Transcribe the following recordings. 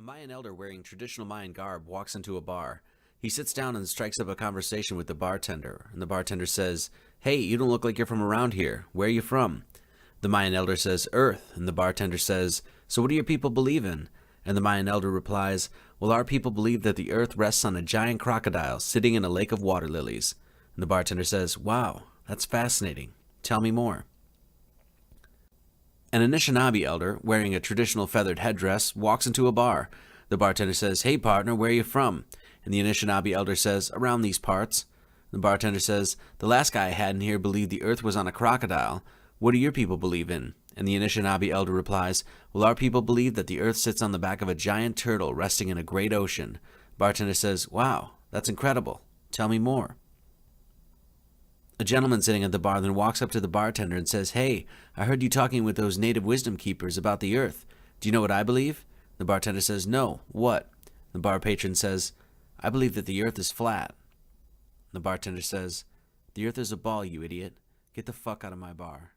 Mayan elder wearing traditional Mayan garb walks into a bar. He sits down and strikes up a conversation with the bartender, and the bartender says, "Hey, you don't look like you're from around here. Where are you from?" The Mayan elder says, "Earth," and the bartender says, "So what do your people believe in?" And the Mayan elder replies, "Well, our people believe that the earth rests on a giant crocodile sitting in a lake of water lilies." And the bartender says, "Wow, that's fascinating. Tell me more." An Anishinaabe elder, wearing a traditional feathered headdress, walks into a bar. The bartender says, "Hey partner, where are you from?" And the Anishinaabe elder says, "Around these parts." The bartender says, "The last guy I had in here believed the earth was on a crocodile. What do your people believe in?" And the Anishinaabe elder replies, "Well, our people believe that the earth sits on the back of a giant turtle resting in a great ocean." Bartender says, "Wow, that's incredible. Tell me more." A gentleman sitting at the bar then walks up to the bartender and says, "Hey, I heard you talking with those native wisdom keepers about the earth. Do you know what I believe?" The bartender says, "No, what?" The bar patron says, "I believe that the earth is flat." The bartender says, "The earth is a ball, you idiot. Get the fuck out of my bar."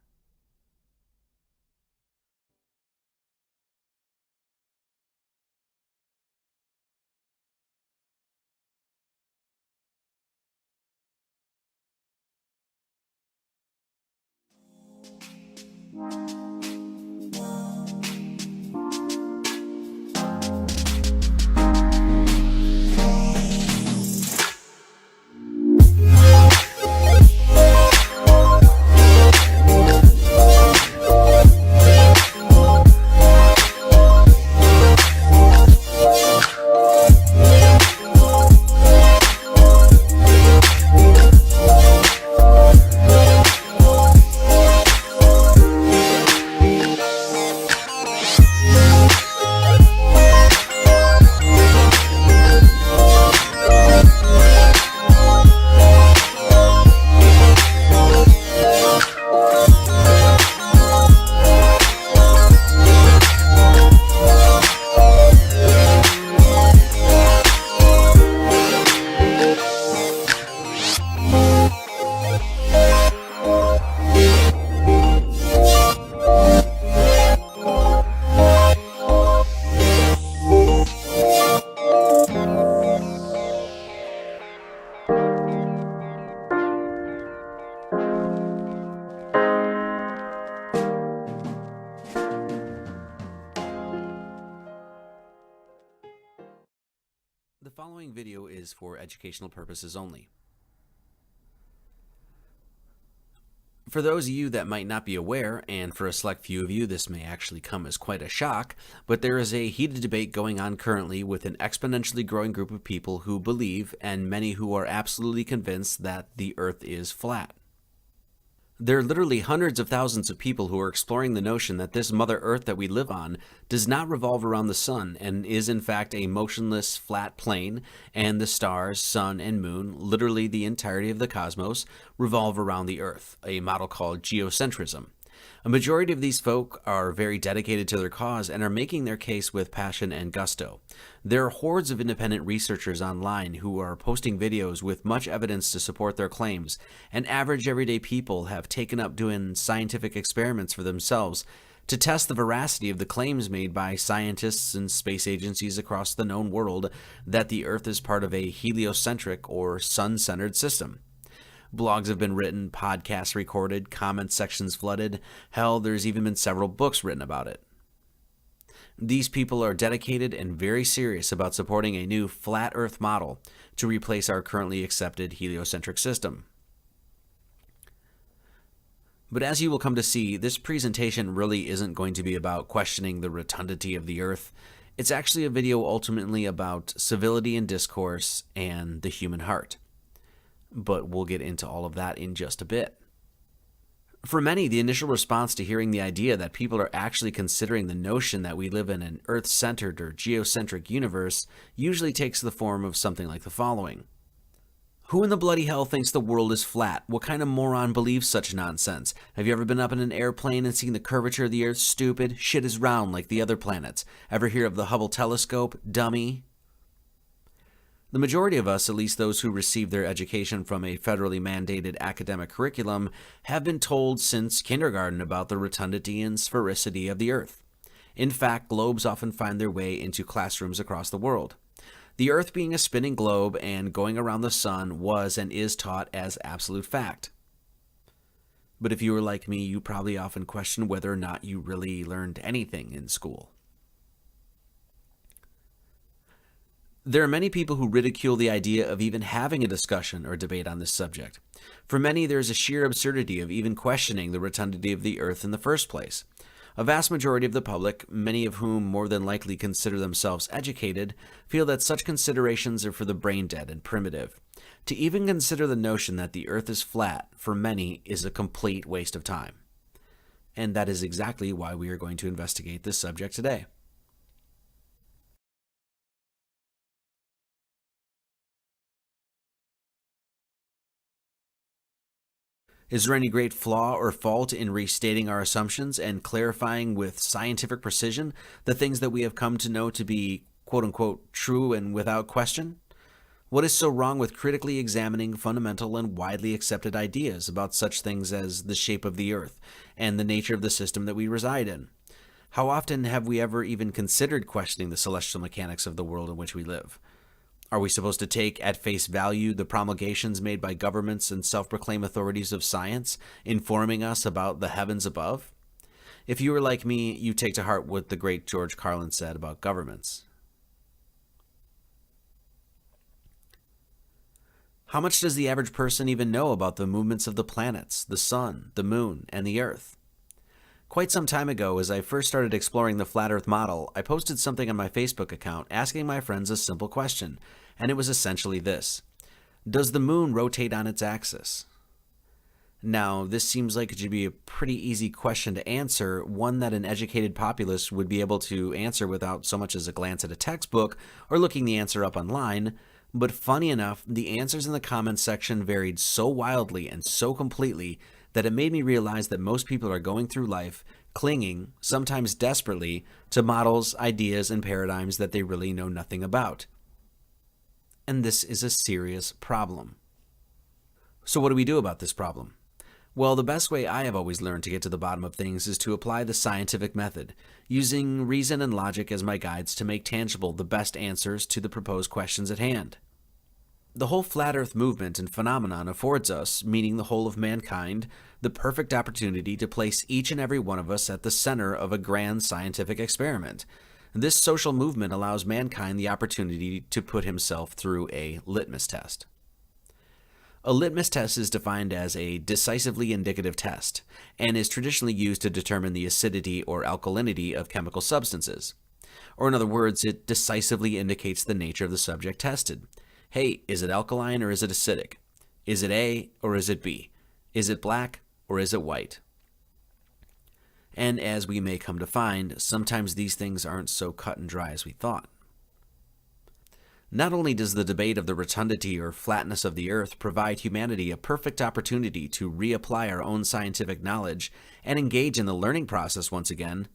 The following video is for educational purposes only. For those of you that might not be aware, and for a select few of you this may actually come as quite a shock, but there is a heated debate going on currently with an exponentially growing group of people who believe, and many who are absolutely convinced, that the earth is flat. There are literally hundreds of thousands of people who are exploring the notion that this Mother Earth that we live on does not revolve around the sun and is in fact a motionless flat plane, and the stars, sun, and moon, literally the entirety of the cosmos, revolve around the Earth, a model called geocentrism. A majority of these folk are very dedicated to their cause and are making their case with passion and gusto. There are hordes of independent researchers online who are posting videos with much evidence to support their claims, and average everyday people have taken up doing scientific experiments for themselves to test the veracity of the claims made by scientists and space agencies across the known world that the Earth is part of a heliocentric or sun-centered system. Blogs have been written, podcasts recorded, comment sections flooded. Hell, there's even been several books written about it. These people are dedicated and very serious about supporting a new flat Earth model to replace our currently accepted heliocentric system. But as you will come to see, this presentation really isn't going to be about questioning the rotundity of the Earth. It's actually a video ultimately about civility and discourse and the human heart. But we'll get into all of that in just a bit. For many, the initial response to hearing the idea that people are actually considering the notion that we live in an Earth-centered or geocentric universe usually takes the form of something like the following. Who in the bloody hell thinks the world is flat? What kind of moron believes such nonsense? Have you ever been up in an airplane and seen the curvature of the Earth? Stupid. Shit is round like the other planets. Ever hear of the Hubble telescope? Dummy. The majority of us, at least those who receive their education from a federally mandated academic curriculum, have been told since kindergarten about the rotundity and sphericity of the Earth. In fact, globes often find their way into classrooms across the world. The Earth being a spinning globe and going around the sun was and is taught as absolute fact. But if you were like me, you probably often question whether or not you really learned anything in school. There are many people who ridicule the idea of even having a discussion or debate on this subject. For many, there is a sheer absurdity of even questioning the rotundity of the Earth in the first place. A vast majority of the public, many of whom more than likely consider themselves educated, feel that such considerations are for the brain dead and primitive. To even consider the notion that the Earth is flat, for many, is a complete waste of time. And that is exactly why we are going to investigate this subject today. Is there any great flaw or fault in restating our assumptions and clarifying with scientific precision the things that we have come to know to be quote-unquote true and without question? What is so wrong with critically examining fundamental and widely accepted ideas about such things as the shape of the Earth and the nature of the system that we reside in? How often have we ever even considered questioning the celestial mechanics of the world in which we live? Are we supposed to take at face value the promulgations made by governments and self-proclaimed authorities of science, informing us about the heavens above? If you were like me, you take to heart what the great George Carlin said about governments. How much does the average person even know about the movements of the planets, the sun, the moon, and the Earth? Quite some time ago, as I first started exploring the flat Earth model, I posted something on my Facebook account asking my friends a simple question, and it was essentially this: does the moon rotate on its axis? Now, this seems like it should be a pretty easy question to answer, one that an educated populace would be able to answer without so much as a glance at a textbook or looking the answer up online. But funny enough, the answers in the comments section varied so wildly and so completely that it made me realize that most people are going through life clinging, sometimes desperately, to models, ideas, and paradigms that they really know nothing about. And this is a serious problem. So what do we do about this problem? Well, the best way I have always learned to get to the bottom of things is to apply the scientific method, using reason and logic as my guides to make tangible the best answers to the proposed questions at hand. The whole flat Earth movement and phenomenon affords us, meaning the whole of mankind, the perfect opportunity to place each and every one of us at the center of a grand scientific experiment. This social movement allows mankind the opportunity to put himself through a litmus test. A litmus test is defined as a decisively indicative test and is traditionally used to determine the acidity or alkalinity of chemical substances. Or in other words, it decisively indicates the nature of the subject tested. Hey, is it alkaline or is it acidic? Is it A or is it B? Is it black or is it white? And as we may come to find, sometimes these things aren't so cut and dry as we thought. Not only does the debate of the rotundity or flatness of the Earth provide humanity a perfect opportunity to reapply our own scientific knowledge and engage in the learning process once again,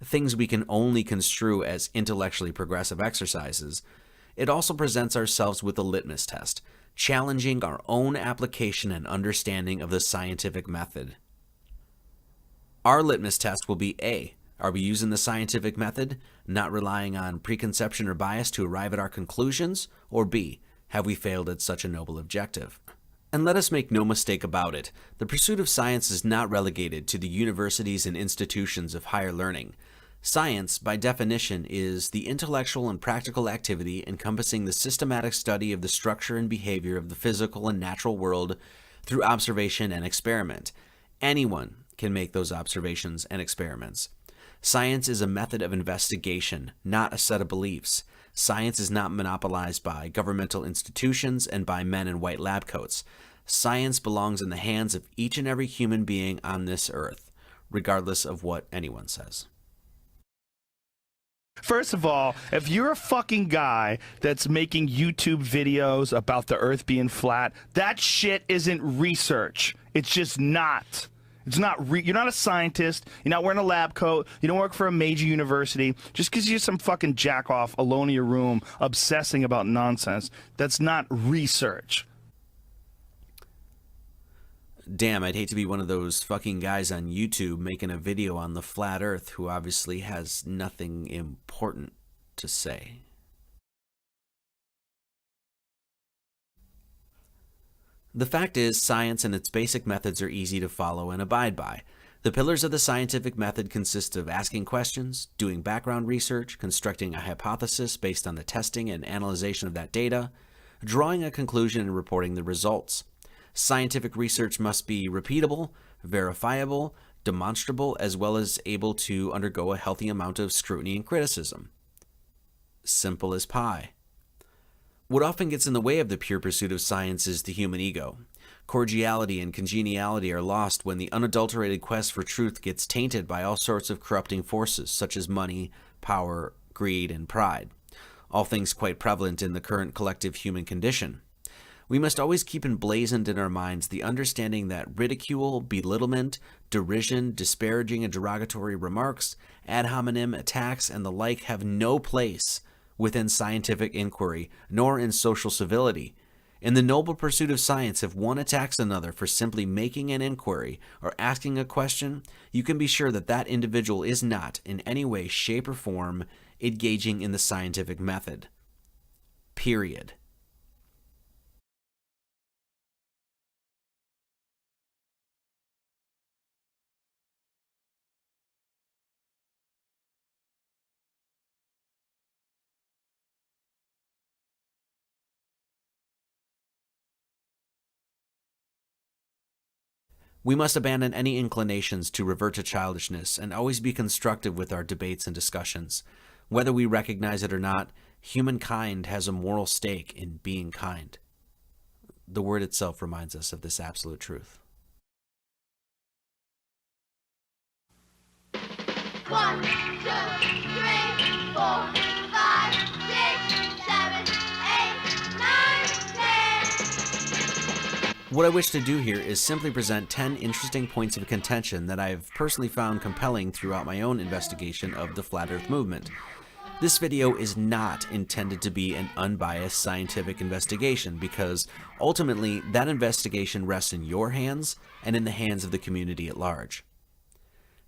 things we can only construe as intellectually progressive exercises, it also presents ourselves with a litmus test, challenging our own application and understanding of the scientific method. Our litmus test will be A. Are we using the scientific method, not relying on preconception or bias to arrive at our conclusions? Or B. Have we failed at such a noble objective? And let us make no mistake about it, the pursuit of science is not relegated to the universities and institutions of higher learning. Science, by definition, is the intellectual and practical activity encompassing the systematic study of the structure and behavior of the physical and natural world through observation and experiment. Anyone can make those observations and experiments. Science is a method of investigation, not a set of beliefs. Science is not monopolized by governmental institutions and by men in white lab coats. Science belongs in the hands of each and every human being on this earth, regardless of what anyone says. First of all, if you're a fucking guy that's making YouTube videos about the Earth being flat, that shit isn't research. It's just not. It's not. You're not a scientist. You're not wearing a lab coat. You don't work for a major university. Just because you're some fucking jack-off alone in your room obsessing about nonsense, that's not research. Damn, I'd hate to be one of those fucking guys on YouTube making a video on the flat earth who obviously has nothing important to say. The fact is, science and its basic methods are easy to follow and abide by. The pillars of the scientific method consist of asking questions, doing background research, constructing a hypothesis based on the testing and analysis of that data, drawing a conclusion and reporting the results. Scientific research must be repeatable, verifiable, demonstrable, as well as able to undergo a healthy amount of scrutiny and criticism. Simple as pie. What often gets in the way of the pure pursuit of science is the human ego. Cordiality and congeniality are lost when the unadulterated quest for truth gets tainted by all sorts of corrupting forces such as money, power, greed, and pride. All things quite prevalent in the current collective human condition. We must always keep emblazoned in our minds the understanding that ridicule, belittlement, derision, disparaging and derogatory remarks, ad hominem attacks, and the like have no place within scientific inquiry, nor in social civility. In the noble pursuit of science, if one attacks another for simply making an inquiry or asking a question, you can be sure that that individual is not, in any way, shape, or form, engaging in the scientific method. Period. We must abandon any inclinations to revert to childishness and always be constructive with our debates and discussions. Whether we recognize it or not, humankind has a moral stake in being kind. The word itself reminds us of this absolute truth. 1, 2, 3, 4, 5, 6, 7, 8, 9, 10. What I wish to do here is simply present 10 interesting points of contention that I've personally found compelling throughout my own investigation of the Flat Earth movement. This video is not intended to be an unbiased scientific investigation because ultimately that investigation rests in your hands and in the hands of the community at large.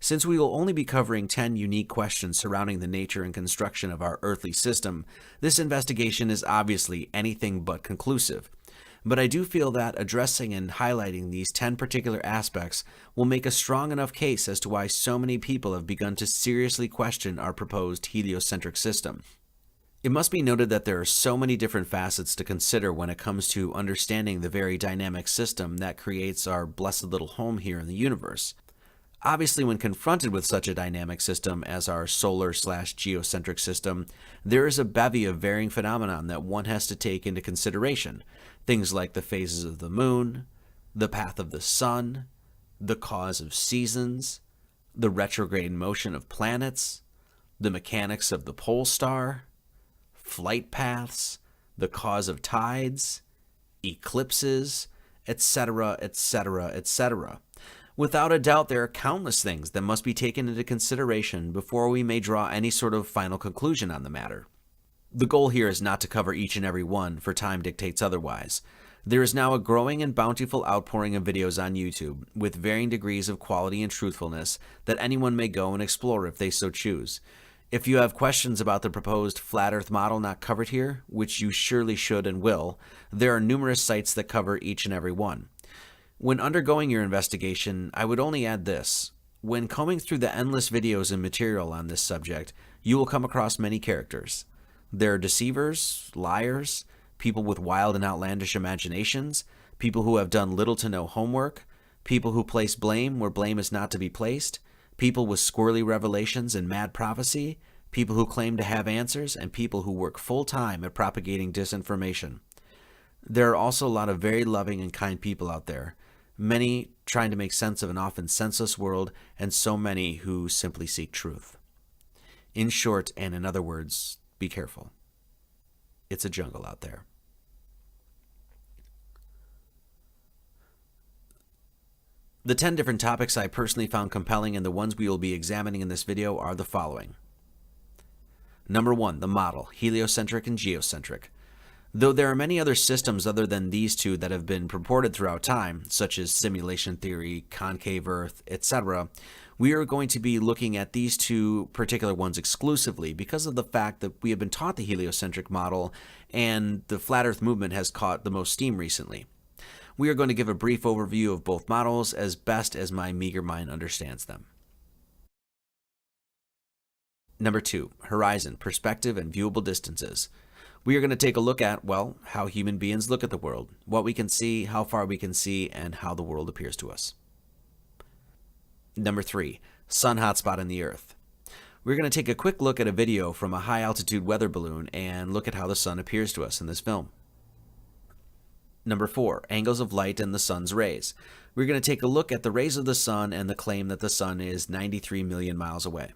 Since we will only be covering 10 unique questions surrounding the nature and construction of our earthly system, this investigation is obviously anything but conclusive. But I do feel that addressing and highlighting these 10 particular aspects will make a strong enough case as to why so many people have begun to seriously question our proposed heliocentric system. It must be noted that there are so many different facets to consider when it comes to understanding the very dynamic system that creates our blessed little home here in the universe. Obviously, when confronted with such a dynamic system as our solar/geocentric system, there is a bevy of varying phenomena that one has to take into consideration. Things like the phases of the moon, the path of the sun, the cause of seasons, the retrograde motion of planets, the mechanics of the pole star, flight paths, the cause of tides, eclipses, etc., etc., etc. Without a doubt, there are countless things that must be taken into consideration before we may draw any sort of final conclusion on the matter. The goal here is not to cover each and every one, for time dictates otherwise. There is now a growing and bountiful outpouring of videos on YouTube, with varying degrees of quality and truthfulness, that anyone may go and explore if they so choose. If you have questions about the proposed flat earth model not covered here, which you surely should and will, there are numerous sites that cover each and every one. When undergoing your investigation, I would only add this. When combing through the endless videos and material on this subject, you will come across many characters. There are deceivers, liars, people with wild and outlandish imaginations, people who have done little to no homework, people who place blame where blame is not to be placed, people with squirrely revelations and mad prophecy, people who claim to have answers, and people who work full-time at propagating disinformation. There are also a lot of very loving and kind people out there, many trying to make sense of an often senseless world, and so many who simply seek truth. In short, and in other words, be careful. It's a jungle out there. The 10 different topics I personally found compelling and the ones we will be examining in this video are the following. Number 1, the model, heliocentric and geocentric. Though there are many other systems other than these two that have been purported throughout time, such as simulation theory, concave Earth, etc., we are going to be looking at these two particular ones exclusively because of the fact that we have been taught the heliocentric model and the flat Earth movement has caught the most steam recently. We are going to give a brief overview of both models as best as my meager mind understands them. Number 2, horizon, perspective, and viewable distances. We are going to take a look at, well, how human beings look at the world, what we can see, how far we can see, and how the world appears to us. Number 3, sun hotspot in the Earth. We're going to take a quick look at a video from a high-altitude weather balloon and look at how the sun appears to us in this film. Number 4, angles of light and the sun's rays. We're going to take a look at the rays of the sun and the claim that the sun is 93 million miles away.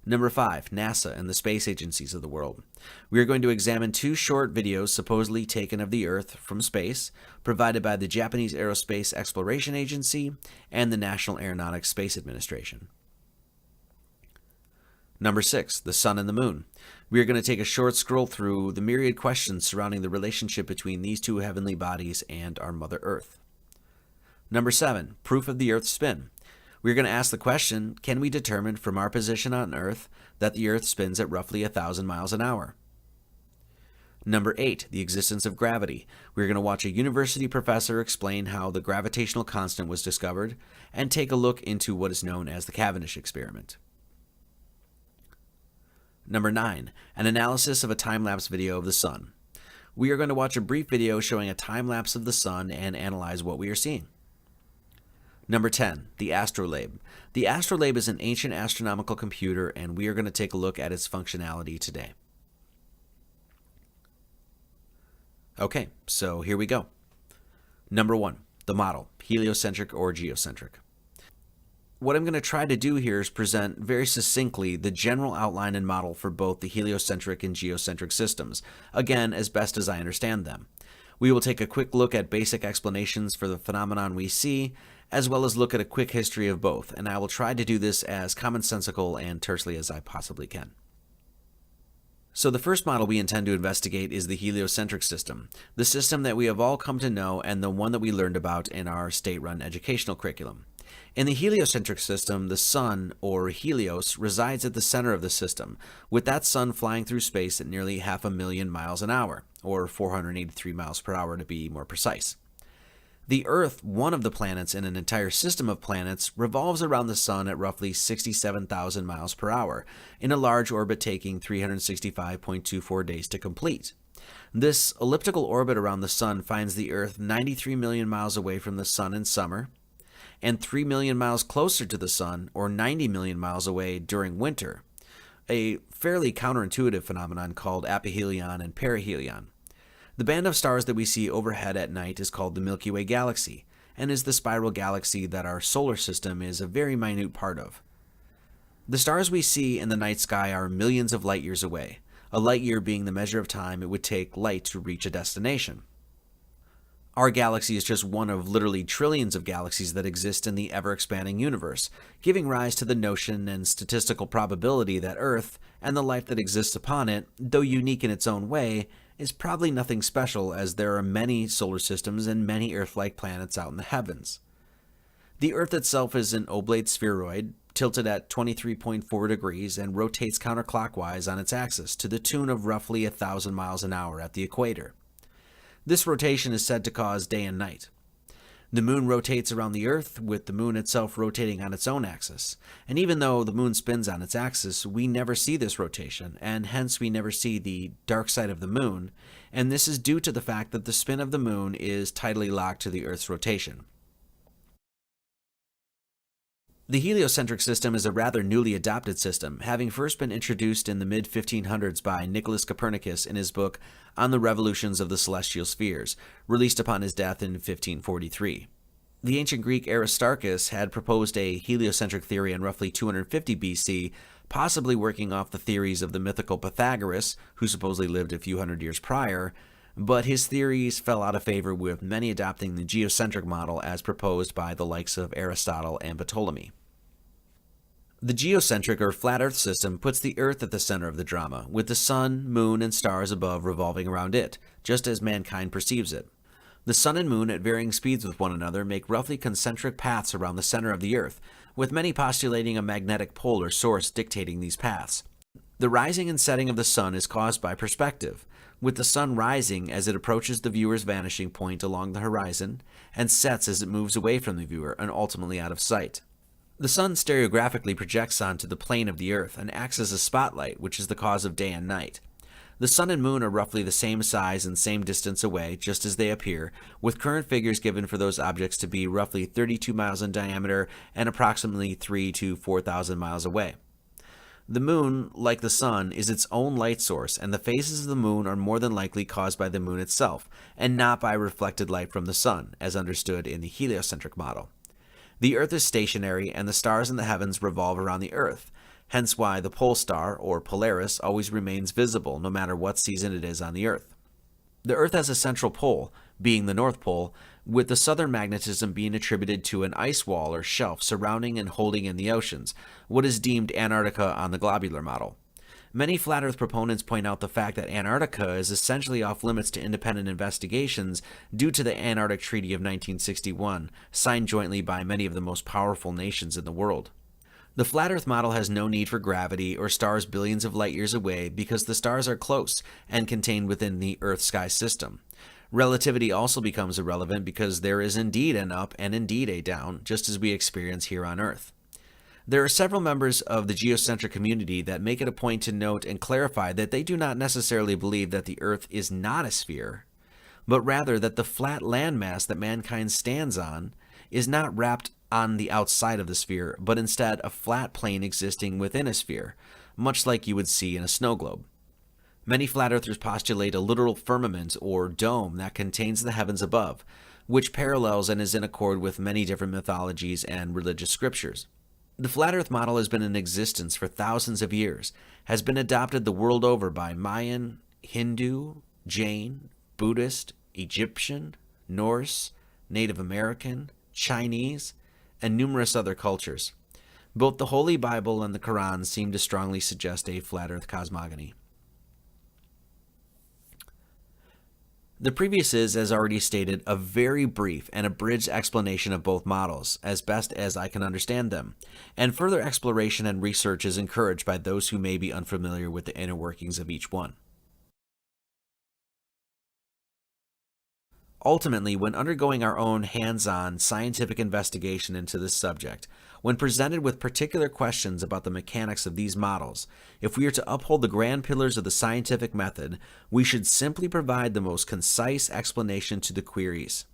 Number 5, NASA and the space agencies of the world. We are going to examine 2 short videos supposedly taken of the Earth from space, provided by the Japanese Aerospace Exploration Agency and the National Aeronautics Space Administration. Number 6, the sun and the moon. We are going to take a short scroll through the myriad questions surrounding the relationship between these two heavenly bodies and our Mother Earth. Number 7, proof of the Earth's spin. We're going to ask the question, can we determine from our position on Earth that the Earth spins at roughly 1,000 miles an hour? Number 8, the existence of gravity. We're going to watch a university professor explain how the gravitational constant was discovered and take a look into what is known as the Cavendish experiment. Number 9, an analysis of a time-lapse video of the sun. We are going to watch a brief video showing a time-lapse of the sun and analyze what we are seeing. Number 10, the astrolabe. The astrolabe is an ancient astronomical computer, and we are going to take a look at its functionality today. Okay, so here we go. Number 1, the model, heliocentric or geocentric. What I'm going to try to do here is present very succinctly the general outline and model for both the heliocentric and geocentric systems, again, as best as I understand them. We will take a quick look at basic explanations for the phenomenon we see, as well as look at a quick history of both, and I will try to do this as commonsensical and tersely as I possibly can. So the first model we intend to investigate is the heliocentric system, the system that we have all come to know and the one that we learned about in our state-run educational curriculum. In the heliocentric system, the sun, or Helios, resides at the center of the system, with that sun flying through space at nearly 500,000 miles an hour, or 483 miles per hour to be more precise. The Earth, one of the planets in an entire system of planets, revolves around the sun at roughly 67,000 miles per hour, in a large orbit taking 365.24 days to complete. This elliptical orbit around the sun finds the Earth 93 million miles away from the sun in summer, and 3 million miles closer to the sun, or 90 million miles away during winter, a fairly counterintuitive phenomenon called aphelion and perihelion. The band of stars that we see overhead at night is called the Milky Way galaxy, and is the spiral galaxy that our solar system is a very minute part of. The stars we see in the night sky are millions of light years away, a light year being the measure of time it would take light to reach a destination. Our galaxy is just one of literally trillions of galaxies that exist in the ever-expanding universe, giving rise to the notion and statistical probability that Earth, and the life that exists upon it, though unique in its own way, is probably nothing special, as there are many solar systems and many Earth-like planets out in the heavens. The Earth itself is an oblate spheroid, tilted at 23.4 degrees and rotates counterclockwise on its axis to the tune of roughly 1,000 miles an hour at the equator. This rotation is said to cause day and night. The moon rotates around the Earth, with the moon itself rotating on its own axis. And even though the moon spins on its axis, we never see this rotation, and hence we never see the dark side of the moon, and this is due to the fact that the spin of the moon is tidally locked to the Earth's rotation. The heliocentric system is a rather newly adopted system, having first been introduced in the mid-1500s by Nicholas Copernicus in his book On the Revolutions of the Celestial Spheres, released upon his death in 1543. The ancient Greek Aristarchus had proposed a heliocentric theory in roughly 250 BC, possibly working off the theories of the mythical Pythagoras, who supposedly lived a few hundred years prior, but his theories fell out of favor, with many adopting the geocentric model as proposed by the likes of Aristotle and Ptolemy. The geocentric or flat Earth system puts the Earth at the center of the drama, with the sun, moon, and stars above revolving around it, just as mankind perceives it. The sun and moon at varying speeds with one another make roughly concentric paths around the center of the Earth, with many postulating a magnetic pole or source dictating these paths. The rising and setting of the sun is caused by perspective, with the sun rising as it approaches the viewer's vanishing point along the horizon, and sets as it moves away from the viewer and ultimately out of sight. The sun stereographically projects onto the plane of the Earth and acts as a spotlight, which is the cause of day and night. The sun and moon are roughly the same size and same distance away, just as they appear, with current figures given for those objects to be roughly 32 miles in diameter and approximately 3,000 to 4,000 miles away. The moon, like the sun, is its own light source, and the phases of the moon are more than likely caused by the moon itself, and not by reflected light from the sun, as understood in the heliocentric model. The Earth is stationary, and the stars in the heavens revolve around the Earth, hence why the pole star, or Polaris, always remains visible no matter what season it is on the Earth. The Earth has a central pole, being the North Pole, with the southern magnetism being attributed to an ice wall or shelf surrounding and holding in the oceans, what is deemed Antarctica on the globular model. Many flat Earth proponents point out the fact that Antarctica is essentially off limits to independent investigations due to the Antarctic Treaty of 1961, signed jointly by many of the most powerful nations in the world. The flat Earth model has no need for gravity or stars billions of light years away because the stars are close and contained within the Earth-sky system. Relativity also becomes irrelevant because there is indeed an up and indeed a down, just as we experience here on Earth. There are several members of the geocentric community that make it a point to note and clarify that they do not necessarily believe that the Earth is not a sphere, but rather that the flat landmass that mankind stands on is not wrapped on the outside of the sphere, but instead a flat plane existing within a sphere, much like you would see in a snow globe. Many flat earthers postulate a literal firmament or dome that contains the heavens above, which parallels and is in accord with many different mythologies and religious scriptures. The flat earth model has been in existence for thousands of years, has been adopted the world over by Mayan, Hindu, Jain, Buddhist, Egyptian, Norse, Native American, Chinese, and numerous other cultures. Both the Holy Bible and the Quran seem to strongly suggest a flat earth cosmogony. The previous is, as already stated, a very brief and abridged explanation of both models, as best as I can understand them, and further exploration and research is encouraged by those who may be unfamiliar with the inner workings of each one. Ultimately, when undergoing our own hands-on scientific investigation into this subject, when presented with particular questions about the mechanics of these models, if we are to uphold the grand pillars of the scientific method, we should simply provide the most concise explanation to the queries.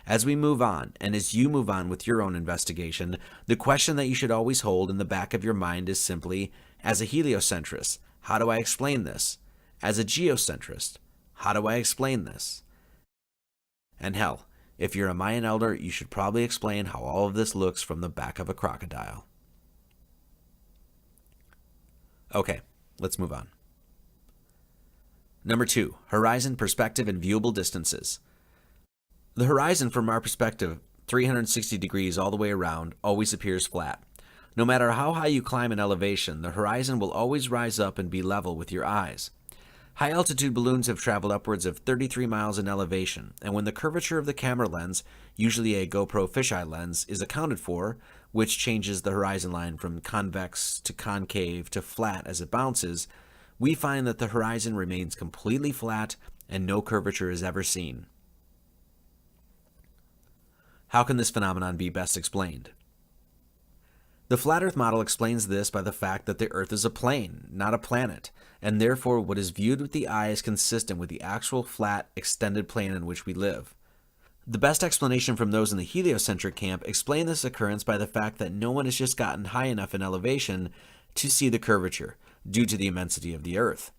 As we move on, and as you move on with your own investigation, the question that you should always hold in the back of your mind is simply, as a heliocentrist, how do I explain this? As a geocentrist, how do I explain this? And hell, if you're a Mayan elder, you should probably explain how all of this looks from the back of a crocodile. Okay, let's move on. Number 2, horizon, perspective, and viewable distances. The horizon from our perspective, 360 degrees all the way around, always appears flat. No matter how high you climb in elevation, the horizon will always rise up and be level with your eyes. High-altitude balloons have traveled upwards of 33 miles in elevation, and when the curvature of the camera lens, usually a GoPro fisheye lens, is accounted for, which changes the horizon line from convex to concave to flat as it bounces, we find that the horizon remains completely flat and no curvature is ever seen. How can this phenomenon be best explained? The flat Earth model explains this by the fact that the Earth is a plane, not a planet, and therefore what is viewed with the eye is consistent with the actual flat, extended plane in which we live. The best explanation from those in the heliocentric camp explain this occurrence by the fact that no one has just gotten high enough in elevation to see the curvature, due to the immensity of the Earth.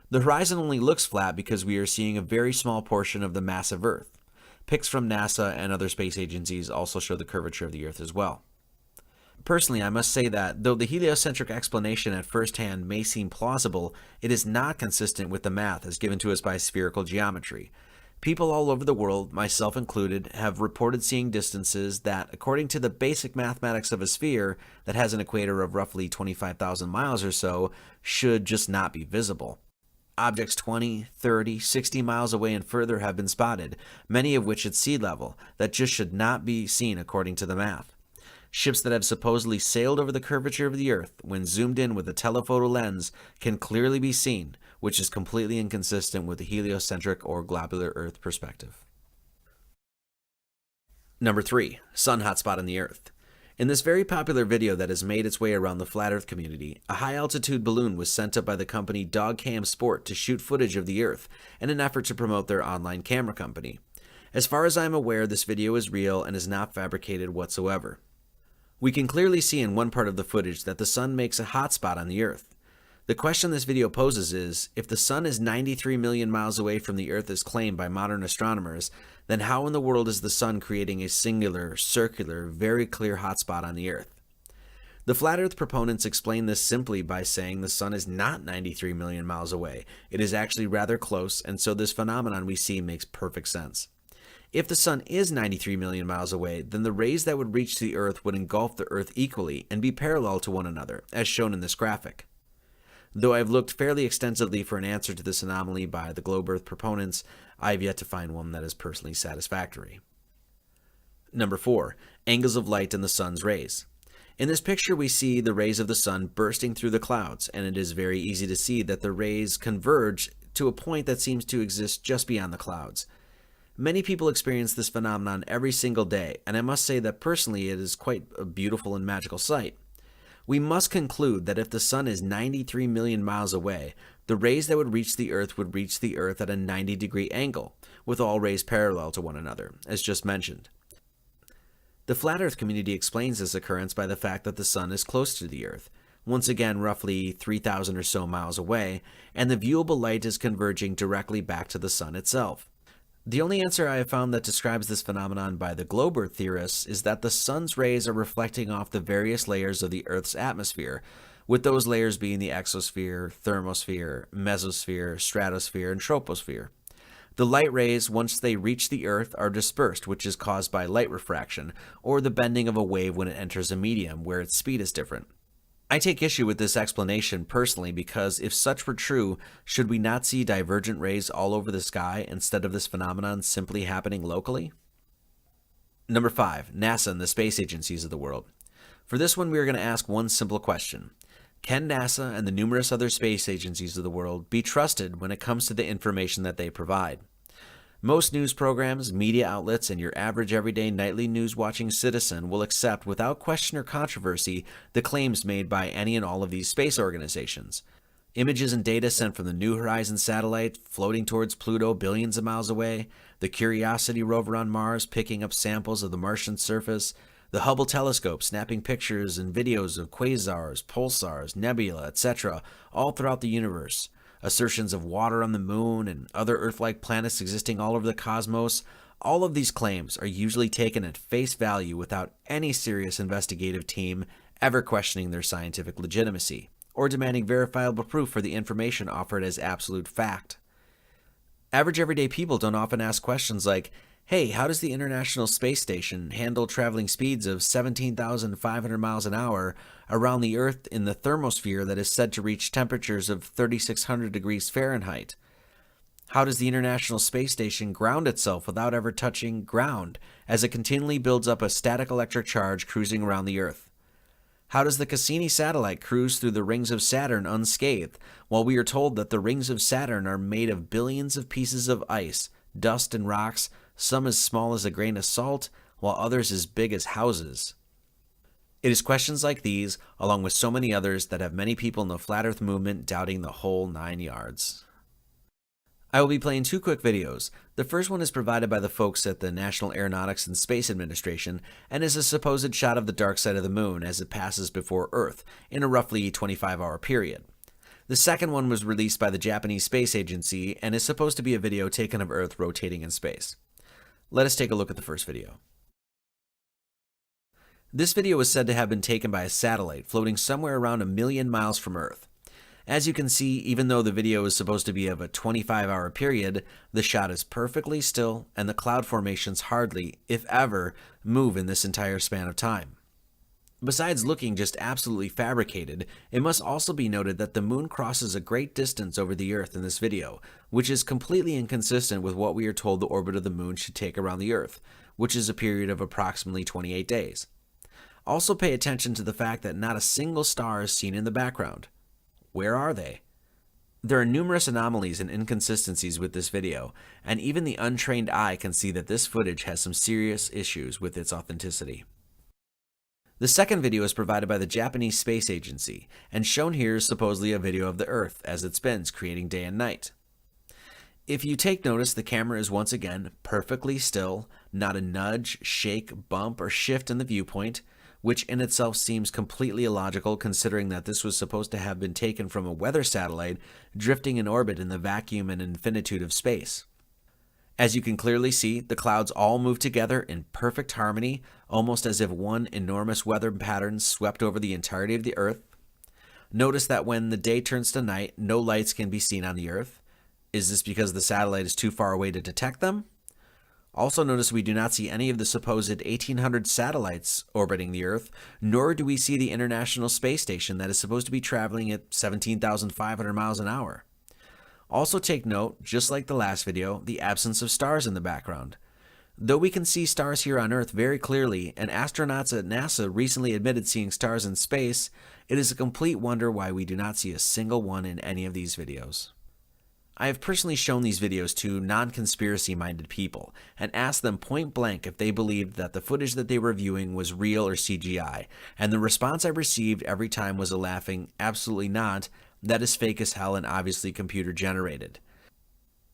The horizon only looks flat because we are seeing a very small portion of the massive Earth. Pics from NASA and other space agencies also show the curvature of the Earth as well. Personally, I must say that, though the heliocentric explanation at first hand may seem plausible, it is not consistent with the math as given to us by spherical geometry. People all over the world, myself included, have reported seeing distances that, according to the basic mathematics of a sphere that has an equator of roughly 25,000 miles or so, should just not be visible. Objects 20, 30, 60 miles away and further have been spotted, many of which at sea level, that just should not be seen according to the math. Ships that have supposedly sailed over the curvature of the Earth, when zoomed in with a telephoto lens, can clearly be seen, which is completely inconsistent with the heliocentric or globular Earth perspective. Number 3. Sun hotspot on the Earth. In this very popular video that has made its way around the flat Earth community, a high-altitude balloon was sent up by the company Dogcam Sport to shoot footage of the Earth in an effort to promote their online camera company. As far as I am aware, this video is real and is not fabricated whatsoever. We can clearly see in one part of the footage that the sun makes a hotspot on the Earth. The question this video poses is, if the sun is 93 million miles away from the Earth as claimed by modern astronomers, then how in the world is the sun creating a singular, circular, very clear hotspot on the Earth? The flat Earth proponents explain this simply by saying the sun is not 93 million miles away. It is actually rather close, and so this phenomenon we see makes perfect sense. If the sun is 93 million miles away, then the rays that would reach the Earth would engulf the Earth equally and be parallel to one another, as shown in this graphic. Though I've looked fairly extensively for an answer to this anomaly by the globe Earth proponents, I've yet to find one that is personally satisfactory. Number 4. Angles of light in the sun's rays. In this picture we see the rays of the sun bursting through the clouds, and it is very easy to see that the rays converge to a point that seems to exist just beyond the clouds. Many people experience this phenomenon every single day, and I must say that personally it is quite a beautiful and magical sight. We must conclude that if the sun is 93 million miles away, the rays that would reach the Earth at a 90-degree angle, with all rays parallel to one another, as just mentioned. The flat Earth community explains this occurrence by the fact that the sun is close to the Earth, once again roughly 3,000 or so miles away, and the viewable light is converging directly back to the sun itself. The only answer I have found that describes this phenomenon by the globe Earth theorists is that the sun's rays are reflecting off the various layers of the Earth's atmosphere, with those layers being the exosphere, thermosphere, mesosphere, stratosphere, and troposphere. The light rays, once they reach the Earth, are dispersed, which is caused by light refraction, or the bending of a wave when it enters a medium where its speed is different. I take issue with this explanation personally because if such were true, should we not see divergent rays all over the sky instead of this phenomenon simply happening locally? Number 5. NASA and the space agencies of the world. For this one, we are going to ask one simple question. Can NASA and the numerous other space agencies of the world be trusted when it comes to the information that they provide? Most news programs, media outlets, and your average everyday nightly news-watching citizen will accept without question or controversy the claims made by any and all of these space organizations. Images and data sent from the New Horizons satellite floating towards Pluto billions of miles away, the Curiosity rover on Mars picking up samples of the Martian surface, the Hubble telescope snapping pictures and videos of quasars, pulsars, nebula, etc., all throughout the universe. Assertions of water on the moon and other Earth-like planets existing all over the cosmos, all of these claims are usually taken at face value without any serious investigative team ever questioning their scientific legitimacy, or demanding verifiable proof for the information offered as absolute fact. Average everyday people don't often ask questions like, hey, how does the International Space Station handle traveling speeds of 17,500 miles an hour around the Earth in the thermosphere that is said to reach temperatures of 3,600 degrees Fahrenheit? How does the International Space Station ground itself without ever touching ground, as it continually builds up a static electric charge cruising around the Earth? How does the Cassini satellite cruise through the rings of Saturn unscathed, while we are told that the rings of Saturn are made of billions of pieces of ice, dust, and rocks, some as small as a grain of salt, while others as big as houses? It is questions like these, along with so many others, that have many people in the Flat Earth movement doubting the whole 9 yards. I will be playing 2 quick videos. The first one is provided by the folks at the National Aeronautics and Space Administration and is a supposed shot of the dark side of the moon as it passes before Earth in a roughly 25-hour period. The second one was released by the Japanese Space Agency and is supposed to be a video taken of Earth rotating in space. Let us take a look at the first video. This video is said to have been taken by a satellite floating somewhere around 1 million miles from Earth. As you can see, even though the video is supposed to be of a 25-hour period, the shot is perfectly still and the cloud formations hardly, if ever, move in this entire span of time. Besides looking just absolutely fabricated, it must also be noted that the moon crosses a great distance over the Earth in this video, which is completely inconsistent with what we are told the orbit of the moon should take around the Earth, which is a period of approximately 28 days. Also pay attention to the fact that not a single star is seen in the background. Where are they? There are numerous anomalies and inconsistencies with this video, and even the untrained eye can see that this footage has some serious issues with its authenticity. The second video is provided by the Japanese Space Agency, and shown here is supposedly a video of the Earth as it spins, creating day and night. If you take notice, the camera is once again perfectly still, not a nudge, shake, bump, or shift in the viewpoint, which in itself seems completely illogical considering that this was supposed to have been taken from a weather satellite drifting in orbit in the vacuum and infinitude of space. As you can clearly see, the clouds all move together in perfect harmony, almost as if one enormous weather pattern swept over the entirety of the Earth. Notice that when the day turns to night, no lights can be seen on the Earth. Is this because the satellite is too far away to detect them? Also notice we do not see any of the supposed 1,800 satellites orbiting the Earth, nor do we see the International Space Station that is supposed to be traveling at 17,500 miles an hour. Also take note, just like the last video, the absence of stars in the background. Though we can see stars here on Earth very clearly, and astronauts at NASA recently admitted seeing stars in space, it is a complete wonder why we do not see a single one in any of these videos. I have personally shown these videos to non-conspiracy minded people and asked them point blank if they believed that the footage that they were viewing was real or CGI, and the response I received every time was a laughing, absolutely not, that is fake as hell and obviously computer generated.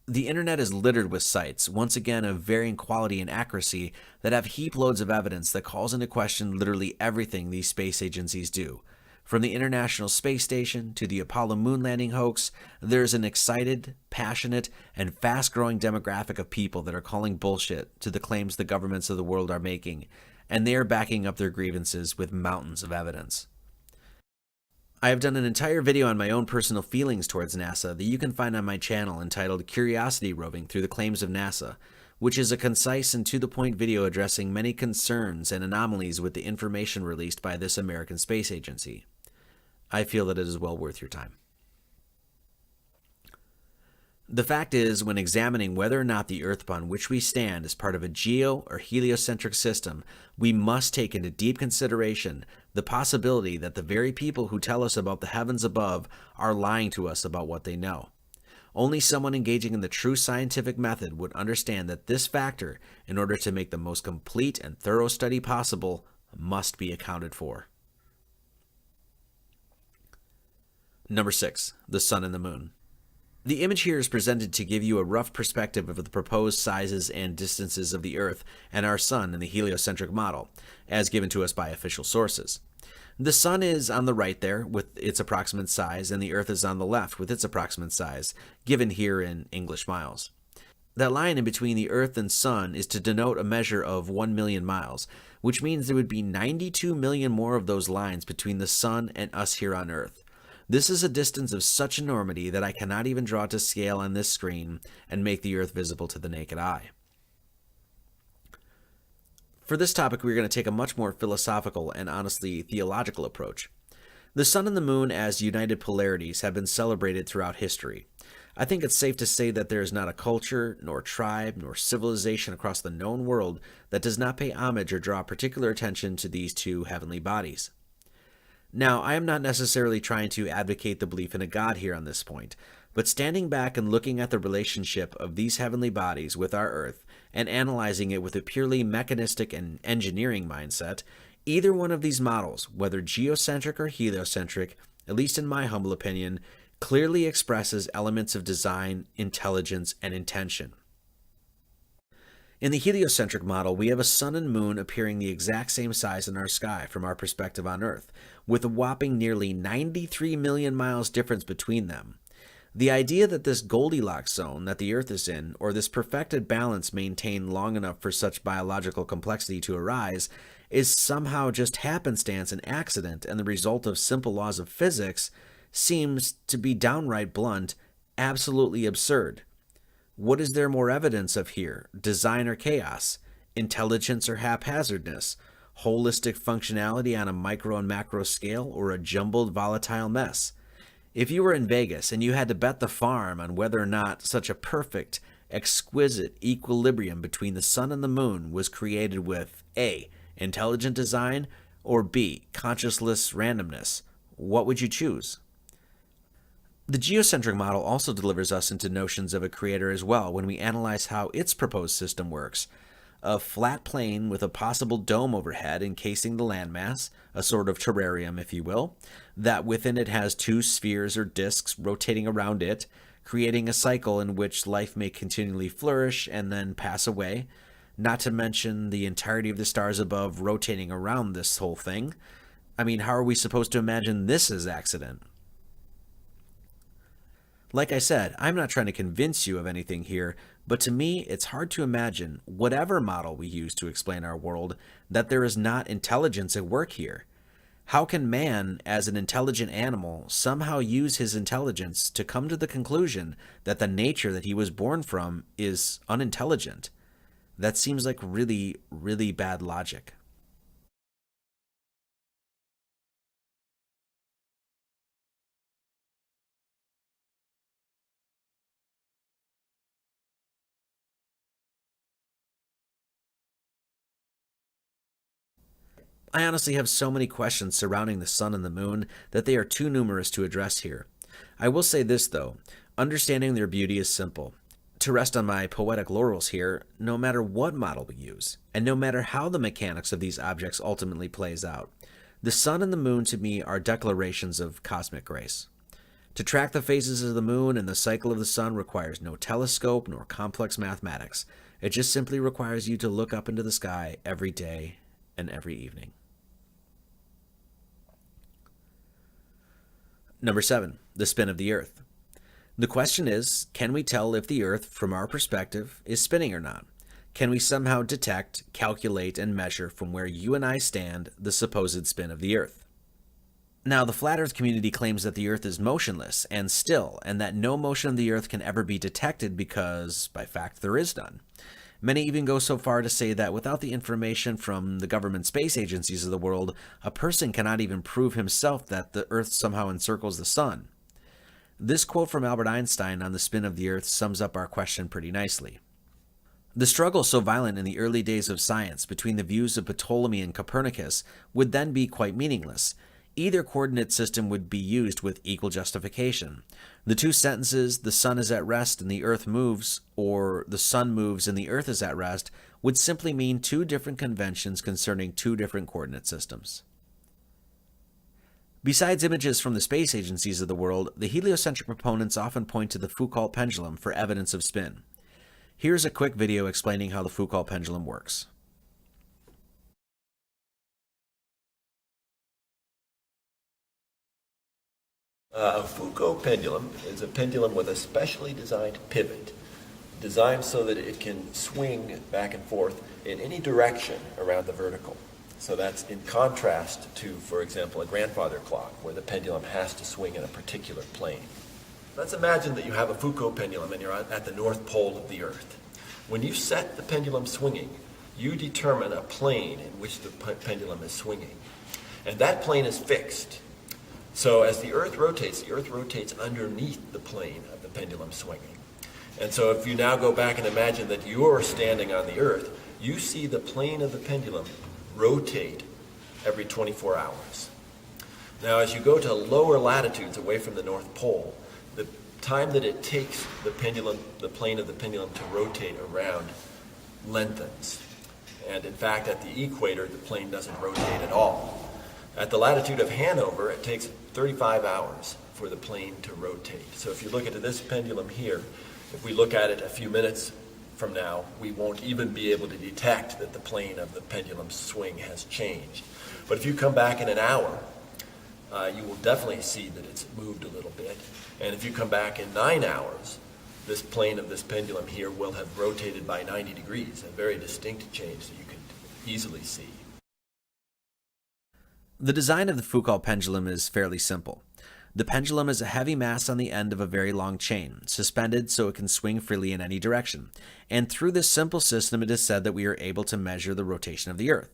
The internet is littered with sites, once again of varying quality and accuracy, that have heap loads of evidence that calls into question literally everything these space agencies do. From the International Space Station to the Apollo moon landing hoax, there's an excited, passionate, and fast-growing demographic of people that are calling bullshit to the claims the governments of the world are making, and they are backing up their grievances with mountains of evidence. I have done an entire video on my own personal feelings towards NASA that you can find on my channel entitled Curiosity Roving Through the Claims of NASA, which is a concise and to-the-point video addressing many concerns and anomalies with the information released by this American space agency. I feel that it is well worth your time. The fact is, when examining whether or not the Earth upon which we stand is part of a geo- or heliocentric system, we must take into deep consideration the possibility that the very people who tell us about the heavens above are lying to us about what they know. Only someone engaging in the true scientific method would understand that this factor, in order to make the most complete and thorough study possible, must be accounted for. Number 6. The Sun and the Moon. The image here is presented to give you a rough perspective of the proposed sizes and distances of the Earth and our Sun in the heliocentric model, as given to us by official sources. The Sun is on the right there with its approximate size, and the Earth is on the left with its approximate size, given here in English miles. That line in between the Earth and Sun is to denote a measure of 1 million miles, which means there would be 92 million more of those lines between the Sun and us here on Earth. This is a distance of such enormity that I cannot even draw to scale on this screen and make the Earth visible to the naked eye. For this topic, we're going to take a much more philosophical and honestly theological approach. The Sun and the Moon as united polarities have been celebrated throughout history. I think it's safe to say that there is not a culture, nor tribe, nor civilization across the known world that does not pay homage or draw particular attention to these two heavenly bodies. Now, I am not necessarily trying to advocate the belief in a God here on this point, but standing back and looking at the relationship of these heavenly bodies with our Earth and analyzing it with a purely mechanistic and engineering mindset, either one of these models, whether geocentric or heliocentric, at least in my humble opinion, clearly expresses elements of design, intelligence, and intention. In the heliocentric model, we have a sun and moon appearing the exact same size in our sky from our perspective on Earth, with a whopping nearly 93 million miles difference between them. The idea that this Goldilocks zone that the Earth is in, or this perfected balance maintained long enough for such biological complexity to arise, is somehow just happenstance and accident and the result of simple laws of physics, seems, to be downright blunt, absolutely absurd. What is there more evidence of here? Design or chaos? Intelligence or haphazardness? Holistic functionality on a micro and macro scale, or a jumbled, volatile mess? If you were in Vegas and you had to bet the farm on whether or not such a perfect, exquisite equilibrium between the sun and the moon was created with A, intelligent design, or B, consciousless randomness, what would you choose? The geocentric model also delivers us into notions of a creator as well when we analyze how its proposed system works. A flat plane with a possible dome overhead encasing the landmass, a sort of terrarium if you will, that within it has two spheres or disks rotating around it, creating a cycle in which life may continually flourish and then pass away, not to mention the entirety of the stars above rotating around this whole thing. I mean, how are we supposed to imagine this as accident? Like I said, I'm not trying to convince you of anything here, but to me, it's hard to imagine, whatever model we use to explain our world, that there is not intelligence at work here. How can man, as an intelligent animal, somehow use his intelligence to come to the conclusion that the nature that he was born from is unintelligent? That seems like really, really bad logic. I honestly have so many questions surrounding the sun and the moon that they are too numerous to address here. I will say this though, understanding their beauty is simple. To rest on my poetic laurels here, no matter what model we use, and no matter how the mechanics of these objects ultimately plays out, the sun and the moon to me are declarations of cosmic grace. To track the phases of the moon and the cycle of the sun requires no telescope nor complex mathematics. It just simply requires you to look up into the sky every day and every evening. Number 7, the spin of the Earth. The question is, can we tell if the Earth, from our perspective, is spinning or not? Can we somehow detect, calculate, and measure from where you and I stand the supposed spin of the Earth? Now, the flat Earth community claims that the Earth is motionless and still, and that no motion of the Earth can ever be detected because, by fact, there is none. Many even go so far to say that without the information from the government space agencies of the world, a person cannot even prove himself that the Earth somehow encircles the sun. This quote from Albert Einstein on the spin of the Earth sums up our question pretty nicely. The struggle so violent in the early days of science between the views of Ptolemy and Copernicus would then be quite meaningless. Either coordinate system would be used with equal justification. The two sentences, the sun is at rest and the earth moves, or the sun moves and the earth is at rest, would simply mean two different conventions concerning two different coordinate systems. Besides images from the space agencies of the world, the heliocentric proponents often point to the Foucault pendulum for evidence of spin. Here's a quick video explaining how the Foucault pendulum works. A Foucault pendulum is a pendulum with a specially designed pivot, designed so that it can swing back and forth in any direction around the vertical. So that's in contrast to, for example, a grandfather clock, where the pendulum has to swing in a particular plane. Let's imagine that you have a Foucault pendulum and you're at the North Pole of the Earth. When you set the pendulum swinging, you determine a plane in which the pendulum is swinging. And that plane is fixed. So as the Earth rotates underneath the plane of the pendulum swinging. And so if you now go back and imagine that you're standing on the Earth, you see the plane of the pendulum rotate every 24 hours. Now as you go to lower latitudes away from the North Pole, the time that it takes the plane of the pendulum to rotate around lengthens. And in fact, at the equator, the plane doesn't rotate at all. At the latitude of Hanover, it takes 35 hours for the plane to rotate. So if you look at this pendulum here, if we look at it a few minutes from now, we won't even be able to detect that the plane of the pendulum swing has changed. But if you come back in an hour, you will definitely see that it's moved a little bit. And if you come back in 9 hours, this plane of this pendulum here will have rotated by 90 degrees, a very distinct change that you can easily see. The design of the Foucault pendulum is fairly simple. The pendulum is a heavy mass on the end of a very long chain, suspended so it can swing freely in any direction. And through this simple system, it is said that we are able to measure the rotation of the Earth.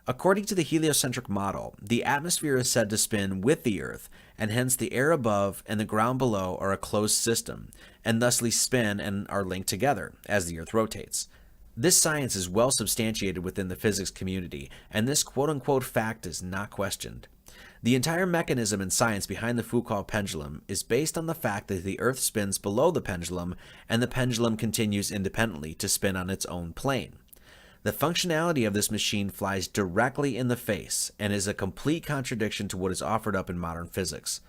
According to the heliocentric model, the atmosphere is said to spin with the Earth, and hence the air above and the ground below are a closed system, and thusly spin and are linked together as the Earth rotates. This science is well substantiated within the physics community, and this quote-unquote fact is not questioned. The entire mechanism and science behind the Foucault pendulum is based on the fact that the Earth spins below the pendulum, and the pendulum continues independently to spin on its own plane. The functionality of this machine flies directly in the face and is a complete contradiction to what is offered up in modern physics.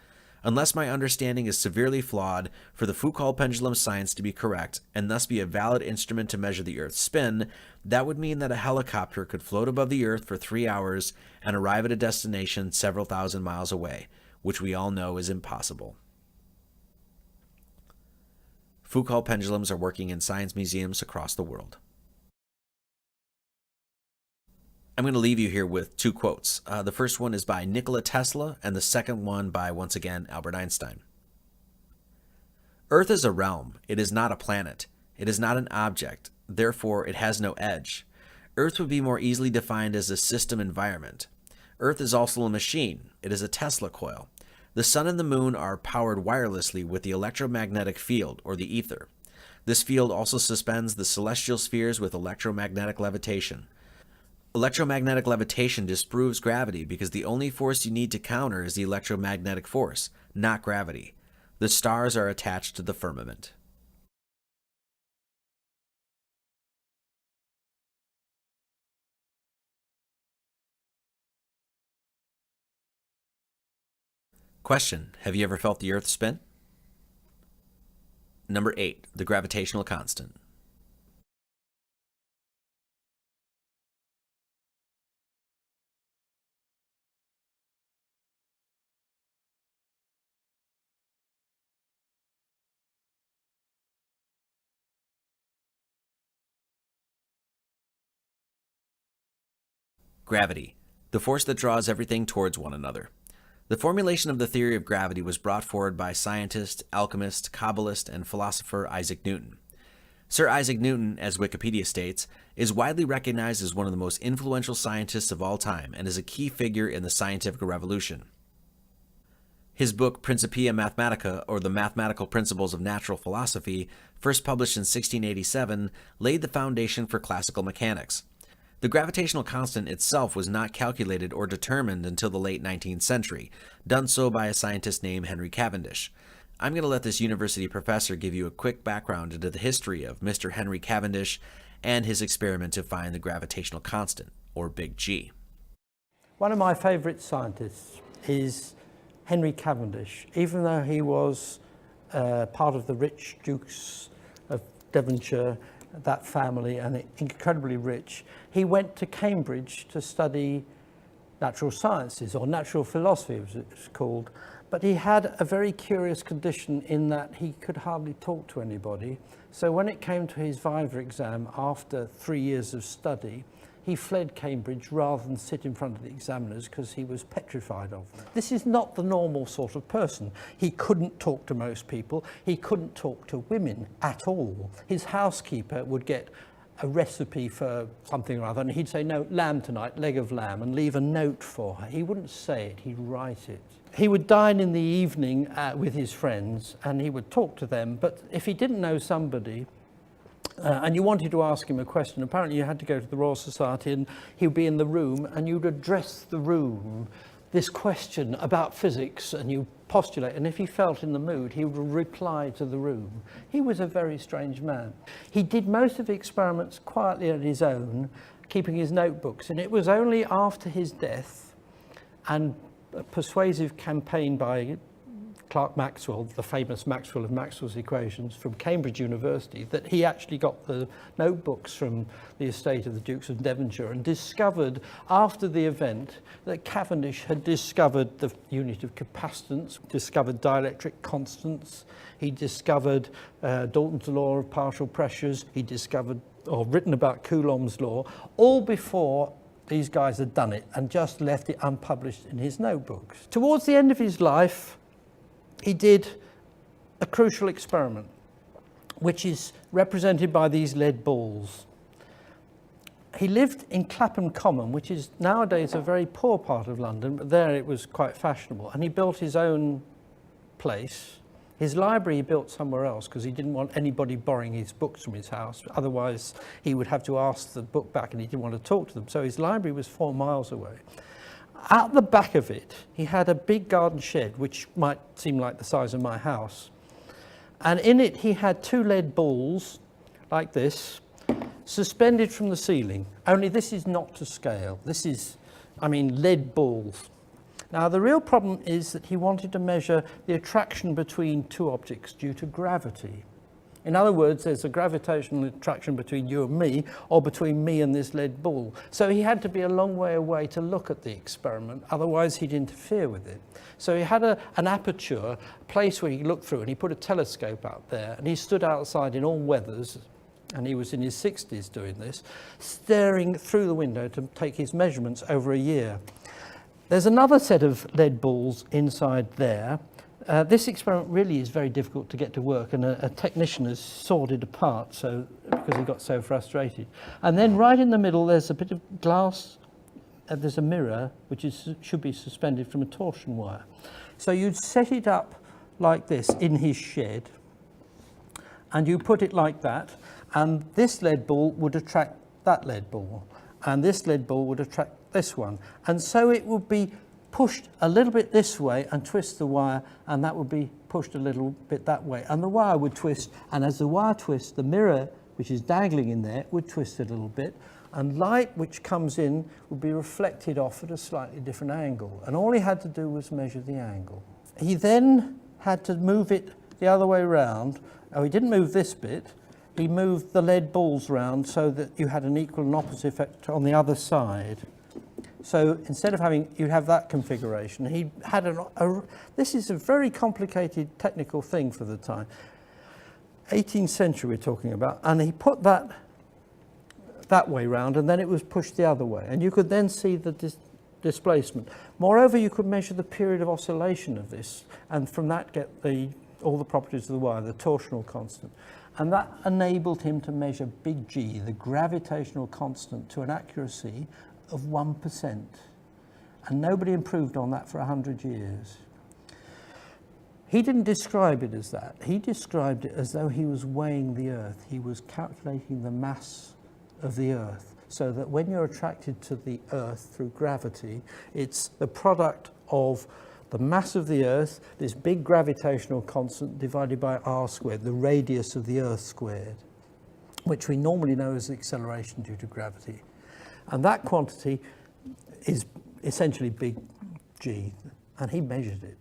Unless my understanding is severely flawed, for the Foucault pendulum science to be correct and thus be a valid instrument to measure the Earth's spin, that would mean that a helicopter could float above the Earth for 3 hours and arrive at a destination several thousand miles away, which we all know is impossible. Foucault pendulums are working in science museums across the world. I'm going to leave you here with 2 quotes. The first one is by Nikola Tesla, and the second one by, once again, Albert Einstein. Earth is a realm. It is not a planet. It is not an object. Therefore, it has no edge. Earth would be more easily defined as a system environment. Earth is also a machine. It is a Tesla coil. The sun and the moon are powered wirelessly with the electromagnetic field, or the ether. This field also suspends the celestial spheres with electromagnetic levitation. Electromagnetic levitation disproves gravity because the only force you need to counter is the electromagnetic force, not gravity. The stars are attached to the firmament. Question: have you ever felt the Earth spin? Number 8. The gravitational constant. Gravity, the force that draws everything towards one another. The formulation of the theory of gravity was brought forward by scientist, alchemist, Kabbalist, and philosopher Isaac Newton. Sir Isaac Newton, as Wikipedia states, is widely recognized as one of the most influential scientists of all time and is a key figure in the scientific revolution. His book Principia Mathematica, or The Mathematical Principles of Natural Philosophy, first published in 1687, laid the foundation for classical mechanics. The gravitational constant itself was not calculated or determined until the late 19th century, done so by a scientist named Henry Cavendish. I'm going to let this university professor give you a quick background into the history of Mr. Henry Cavendish and his experiment to find the gravitational constant, or Big G. One of my favourite scientists is Henry Cavendish. Even though he was part of the rich dukes of Devonshire, that family, and incredibly rich, he went to Cambridge to study natural sciences, or natural philosophy as it's called. But he had a very curious condition in that he could hardly talk to anybody. So when it came to his Viva exam after 3 years of study, he fled Cambridge rather than sit in front of the examiners because he was petrified of them. This is not the normal sort of person. He couldn't talk to most people. He couldn't talk to women at all. His housekeeper would get a recipe for something or other, and he'd say, no, lamb tonight, leg of lamb, and leave a note for her. He wouldn't say it, he'd write it. He would dine in the evening with his friends, and he would talk to them, but if he didn't know somebody, and you wanted to ask him a question, apparently you had to go to the Royal Society and he would be in the room and you'd address the room this question about physics and you postulate, and if he felt in the mood he would reply to the room. He was a very strange man. He did most of the experiments quietly on his own, keeping his notebooks, and it was only after his death and a persuasive campaign by Clerk Maxwell, the famous Maxwell of Maxwell's equations from Cambridge University, that he actually got the notebooks from the estate of the Dukes of Devonshire and discovered after the event that Cavendish had discovered the unit of capacitance, discovered dielectric constants, he discovered Dalton's law of partial pressures, he discovered or written about Coulomb's law, all before these guys had done it and just left it unpublished in his notebooks. Towards the end of his life, he did a crucial experiment, which is represented by these lead balls. He lived in Clapham Common, which is nowadays a very poor part of London, but there it was quite fashionable. And he built his own place. His library he built somewhere else because he didn't want anybody borrowing his books from his house. Otherwise, he would have to ask the book back and he didn't want to talk to them. So his library was 4 miles away. At the back of it, he had a big garden shed, which might seem like the size of my house. And in it, he had 2 lead balls like this, suspended from the ceiling. Only this is not to scale. This is, lead balls. Now, the real problem is that he wanted to measure the attraction between 2 objects due to gravity. In other words, there's a gravitational attraction between you and me, or between me and this lead ball. So he had to be a long way away to look at the experiment, otherwise he'd interfere with it. So he had an aperture, a place where he looked through, and he put a telescope out there, and he stood outside in all weathers, and he was in his 60s doing this, staring through the window to take his measurements over a year. There's another set of lead balls inside there. This experiment really is very difficult to get to work, and a technician has sawed it apart because he got so frustrated. And then right in the middle there's a bit of glass, there's a mirror which should be suspended from a torsion wire. So you'd set it up like this in his shed, and you put it like that, and this lead ball would attract that lead ball, and this lead ball would attract this one. And so it would be pushed a little bit this way and twist the wire, and that would be pushed a little bit that way. And the wire would twist, and as the wire twists, the mirror, which is dangling in there, would twist a little bit, and light which comes in would be reflected off at a slightly different angle. And all he had to do was measure the angle. He then had to move it the other way around. Oh, he didn't move this bit. He moved the lead balls round so that you had an equal and opposite effect on the other side. So instead of you have that configuration, he had this is a very complicated technical thing for the time. 18th century we're talking about, and he put that way round, and then it was pushed the other way, and you could then see the displacement. Moreover, you could measure the period of oscillation of this, and from that get all the properties of the wire, the torsional constant. And that enabled him to measure big G, the gravitational constant, to an accuracy of 1%. And nobody improved on that for 100 years. He didn't describe it as that. He described it as though he was weighing the Earth. He was calculating the mass of the Earth, so that when you're attracted to the Earth through gravity, it's the product of the mass of the Earth, this big gravitational constant, divided by r squared, the radius of the Earth squared, which we normally know as acceleration due to gravity. And that quantity is essentially big G, and he measured it.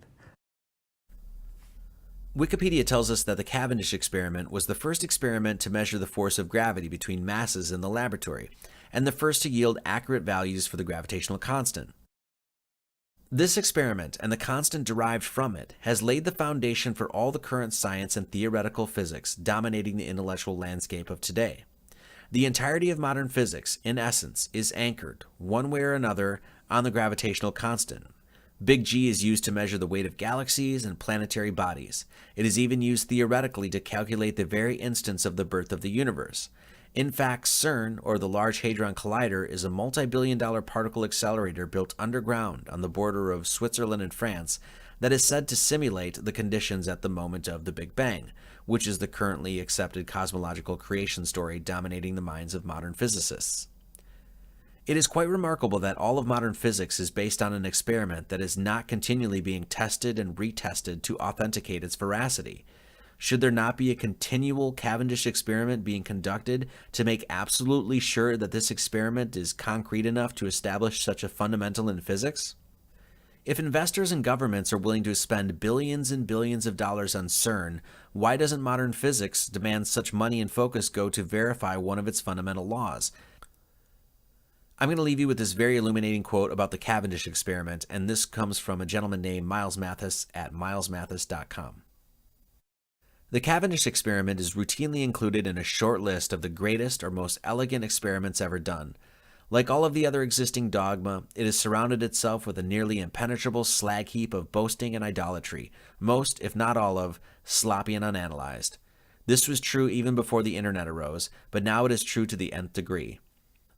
Wikipedia tells us that the Cavendish experiment was the first experiment to measure the force of gravity between masses in the laboratory, and the first to yield accurate values for the gravitational constant. This experiment, and the constant derived from it, has laid the foundation for all the current science and theoretical physics dominating the intellectual landscape of today. The entirety of modern physics, in essence, is anchored, one way or another, on the gravitational constant. Big G is used to measure the weight of galaxies and planetary bodies. It is even used theoretically to calculate the very instance of the birth of the universe. In fact, CERN, or the Large Hadron Collider, is a multi-billion-dollar particle accelerator built underground on the border of Switzerland and France that is said to simulate the conditions at the moment of the Big Bang, which is the currently accepted cosmological creation story dominating the minds of modern physicists. It is quite remarkable that all of modern physics is based on an experiment that is not continually being tested and retested to authenticate its veracity. Should there not be a continual Cavendish experiment being conducted to make absolutely sure that this experiment is concrete enough to establish such a fundamental in physics? If investors and governments are willing to spend billions and billions of dollars on CERN, why doesn't modern physics demand such money and focus go to verify one of its fundamental laws? I'm going to leave you with this very illuminating quote about the Cavendish experiment, and this comes from a gentleman named Miles Mathis at milesmathis.com. The Cavendish experiment is routinely included in a short list of the greatest or most elegant experiments ever done. Like all of the other existing dogma, it has surrounded itself with a nearly impenetrable slag heap of boasting and idolatry, most, if not all of, sloppy and unanalyzed. This was true even before the internet arose, but now it is true to the nth degree.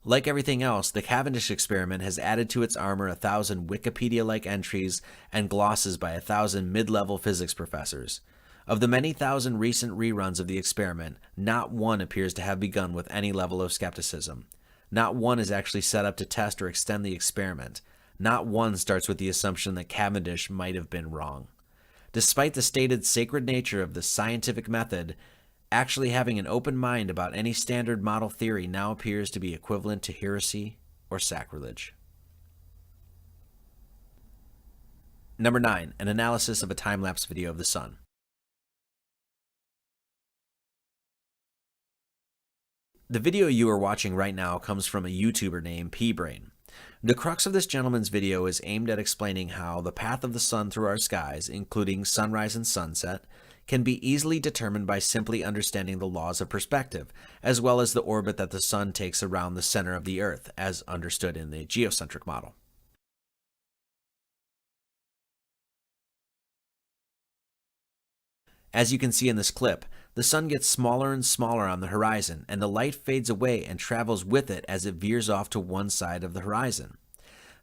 Like everything else, the Cavendish experiment has added to its armor 1,000 Wikipedia-like entries and glosses by 1,000 mid-level physics professors. Of the many thousand recent reruns of the experiment, not one appears to have begun with any level of skepticism. Not one is actually set up to test or extend the experiment. Not one starts with the assumption that Cavendish might have been wrong. Despite the stated sacred nature of the scientific method, actually having an open mind about any standard model theory now appears to be equivalent to heresy or sacrilege. Number 9, an analysis of a time-lapse video of the sun. The video you are watching right now comes from a YouTuber named P-Brain. The crux of this gentleman's video is aimed at explaining how the path of the sun through our skies, including sunrise and sunset, can be easily determined by simply understanding the laws of perspective, as well as the orbit that the sun takes around the center of the Earth, as understood in the geocentric model. As you can see in this clip, the sun gets smaller and smaller on the horizon, and the light fades away and travels with it as it veers off to one side of the horizon.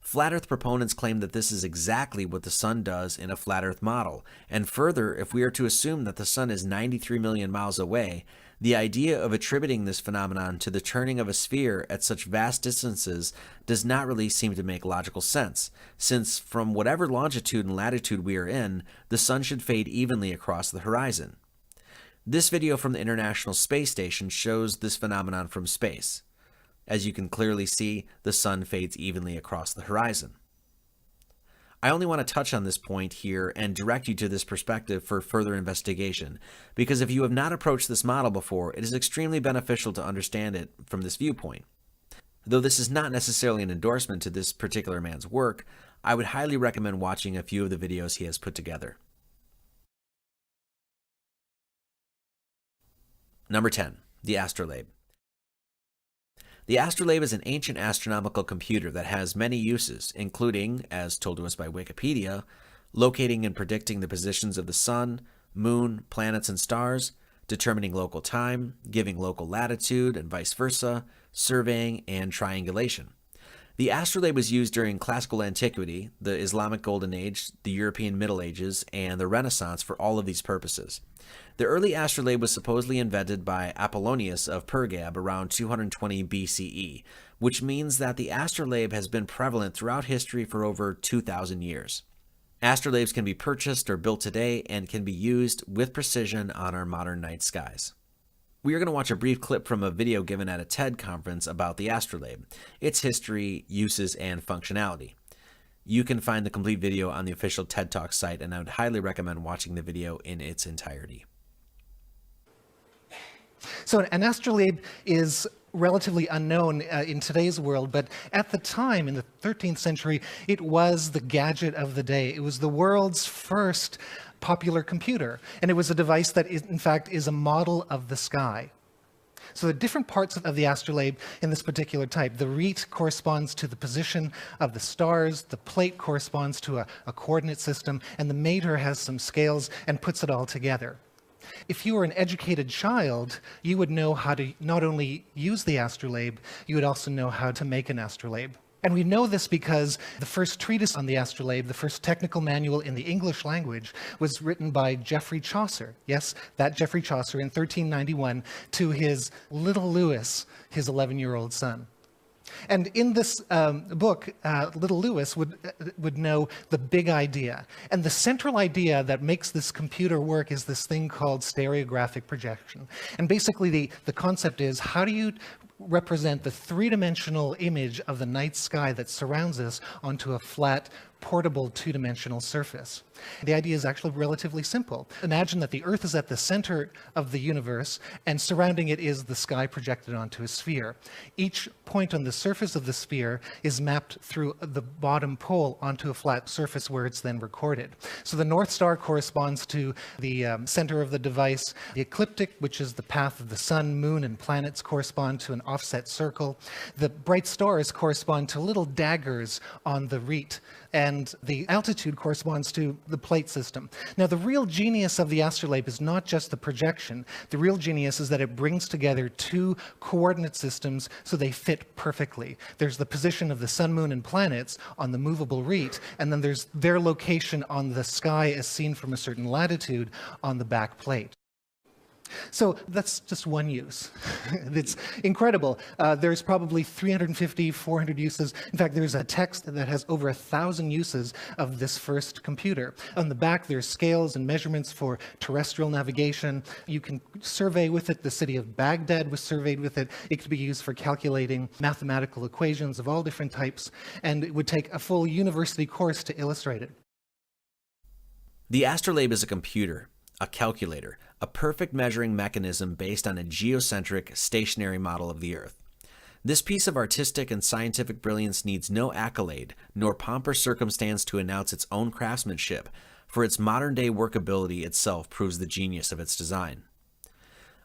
Flat Earth proponents claim that this is exactly what the sun does in a flat Earth model, and further, if we are to assume that the sun is 93 million miles away, the idea of attributing this phenomenon to the turning of a sphere at such vast distances does not really seem to make logical sense, since from whatever longitude and latitude we are in, the sun should fade evenly across the horizon. This video from the International Space Station shows this phenomenon from space. As you can clearly see, the sun fades evenly across the horizon. I only want to touch on this point here and direct you to this perspective for further investigation, because if you have not approached this model before, it is extremely beneficial to understand it from this viewpoint. Though this is not necessarily an endorsement to this particular man's work, I would highly recommend watching a few of the videos he has put together. Number 10, the astrolabe. The astrolabe is an ancient astronomical computer that has many uses, including, as told to us by Wikipedia, locating and predicting the positions of the sun, moon, planets, and stars, determining local time, giving local latitude, and vice versa, surveying, and triangulation. The astrolabe was used during classical antiquity, the Islamic Golden Age, the European Middle Ages, and the Renaissance for all of these purposes. The early astrolabe was supposedly invented by Apollonius of Pergam around 220 BCE, which means that the astrolabe has been prevalent throughout history for over 2,000 years. Astrolabes can be purchased or built today and can be used with precision on our modern night skies. We are going to watch a brief clip from a video given at a TED conference about the astrolabe, its history, uses, and functionality. You can find the complete video on the official TED Talk site, and I would highly recommend watching the video in its entirety. So an astrolabe is relatively unknown in today's world, but at the time, in the 13th century, it was the gadget of the day. It was the world's first popular computer, and it was a device that, in fact, is a model of the sky. So the different parts of the astrolabe in this particular type, the rete corresponds to the position of the stars, the plate corresponds to a coordinate system, and the mater has some scales and puts it all together. If you were an educated child, you would know how to not only use the astrolabe, you would also know how to make an astrolabe. And we know this because the first treatise on the astrolabe, the first technical manual in the English language, was written by Geoffrey Chaucer. Yes, that Geoffrey Chaucer in 1391 to his little Lewis, his 11-year-old son. And in this book, little Lewis would know the big idea. And the central idea that makes this computer work is this thing called stereographic projection. And basically the concept is, how do you represent the three-dimensional image of the night sky that surrounds us onto a flat portable two-dimensional surface. The idea is actually relatively simple. Imagine that the Earth is at the center of the universe, and surrounding it is the sky projected onto a sphere. Each point on the surface of the sphere is mapped through the bottom pole onto a flat surface where it's then recorded. So the North Star corresponds to the center of the device. The ecliptic, which is the path of the sun, moon, and planets, correspond to an offset circle. The bright stars correspond to little daggers on the rete, and the altitude corresponds to the plate system. Now, the real genius of the astrolabe is not just the projection. The real genius is that it brings together two coordinate systems so they fit perfectly. There's the position of the sun, moon, and planets on the movable rete, and then there's their location on the sky as seen from a certain latitude on the back plate. So that's just one use. It's incredible. There's probably 350, 400 uses. In fact, there's a text that has over 1,000 uses of this first computer. On the back, there's scales and measurements for terrestrial navigation. You can survey with it. The city of Baghdad was surveyed with it. It could be used for calculating mathematical equations of all different types, and it would take a full university course to illustrate it. The astrolabe is a computer, a calculator, a perfect measuring mechanism based on a geocentric, stationary model of the Earth. This piece of artistic and scientific brilliance needs no accolade, nor pomp or circumstance to announce its own craftsmanship, for its modern-day workability itself proves the genius of its design.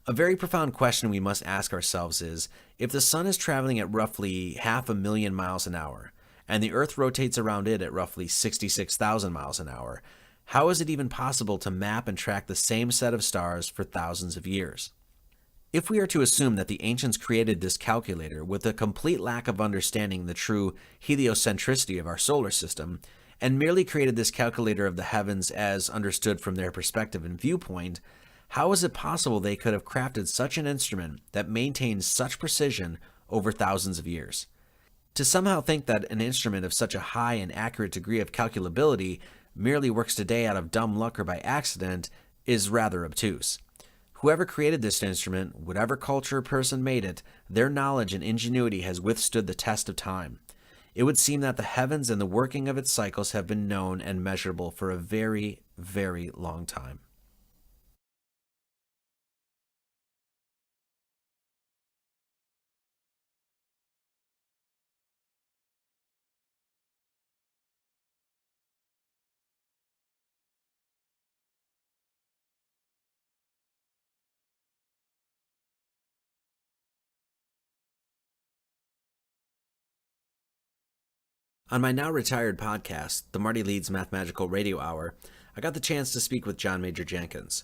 A very profound question we must ask ourselves is, if the Sun is traveling at roughly 500,000 miles an hour, and the Earth rotates around it at roughly 66,000 miles an hour, how is it even possible to map and track the same set of stars for thousands of years? If we are to assume that the ancients created this calculator with a complete lack of understanding the true heliocentricity of our solar system, and merely created this calculator of the heavens as understood from their perspective and viewpoint, how is it possible they could have crafted such an instrument that maintains such precision over thousands of years? To somehow think that an instrument of such a high and accurate degree of calculability merely works today out of dumb luck or by accident is rather obtuse. Whoever created this instrument, whatever culture or person made it, their knowledge and ingenuity has withstood the test of time. It would seem that the heavens and the working of its cycles have been known and measurable for a very, very long time. On my now retired podcast, the Marty Leeds Mathematical Radio Hour, I got the chance to speak with John Major Jenkins.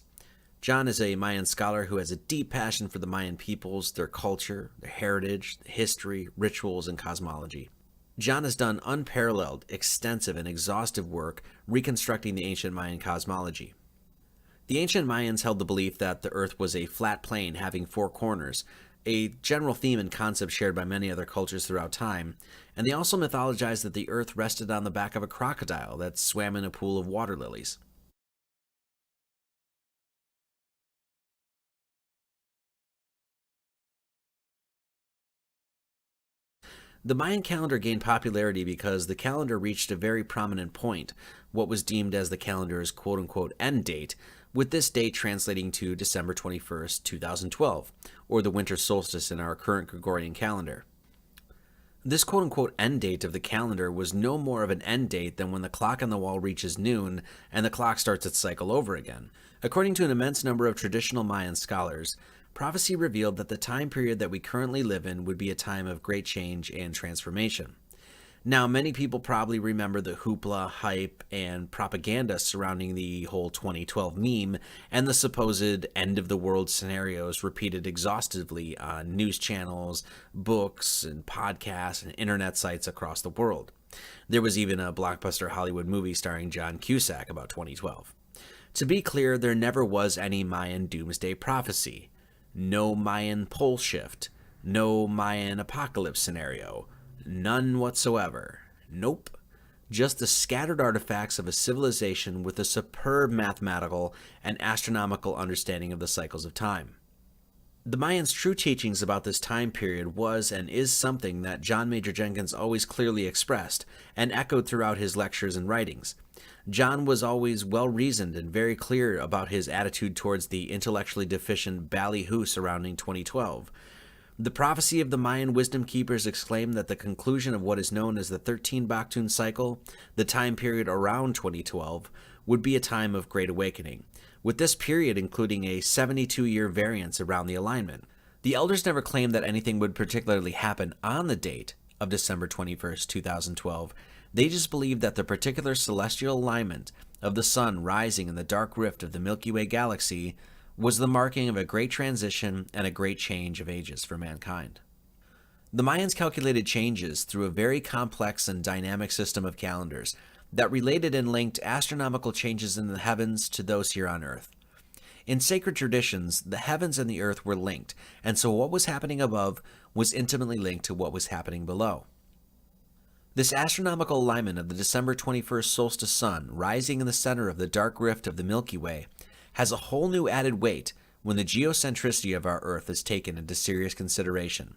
John is a Mayan scholar who has a deep passion for the Mayan peoples, their culture, their heritage, history, rituals, and cosmology. John has done unparalleled, extensive, and exhaustive work reconstructing the ancient Mayan cosmology. The ancient Mayans held the belief that the Earth was a flat plane having four corners, a general theme and concept shared by many other cultures throughout time, and they also mythologized that the Earth rested on the back of a crocodile that swam in a pool of water lilies. The Mayan calendar gained popularity because the calendar reached a very prominent point, what was deemed as the calendar's quote-unquote end date, with this date translating to December 21st, 2012, or the winter solstice in our current Gregorian calendar. This quote-unquote end date of the calendar was no more of an end date than when the clock on the wall reaches noon and the clock starts its cycle over again. According to an immense number of traditional Mayan scholars, prophecy revealed that the time period that we currently live in would be a time of great change and transformation. Now, many people probably remember the hoopla, hype, and propaganda surrounding the whole 2012 meme and the supposed end-of-the-world scenarios repeated exhaustively on news channels, books, and podcasts, and internet sites across the world. There was even a blockbuster Hollywood movie starring John Cusack about 2012. To be clear, there never was any Mayan doomsday prophecy. No Mayan pole shift. No Mayan apocalypse scenario. None whatsoever. Nope. Just the scattered artifacts of a civilization with a superb mathematical and astronomical understanding of the cycles of time. The Mayans' true teachings about this time period was and is something that John Major Jenkins always clearly expressed and echoed throughout his lectures and writings. John was always well-reasoned and very clear about his attitude towards the intellectually deficient ballyhoo surrounding 2012. The prophecy of the Mayan wisdom keepers exclaimed that the conclusion of what is known as the 13 Baktun cycle, the time period around 2012, would be a time of great awakening, with this period including a 72-year variance around the alignment. The elders never claimed that anything would particularly happen on the date of December 21st, 2012. They just believed that the particular celestial alignment of the sun rising in the dark rift of the Milky Way galaxy was the marking of a great transition and a great change of ages for mankind. The Mayans calculated changes through a very complex and dynamic system of calendars that related and linked astronomical changes in the heavens to those here on Earth. In sacred traditions, the heavens and the earth were linked, and so what was happening above was intimately linked to what was happening below. This astronomical alignment of the December 21st solstice sun rising in the center of the dark rift of the Milky Way has a whole new added weight when the geocentricity of our Earth is taken into serious consideration.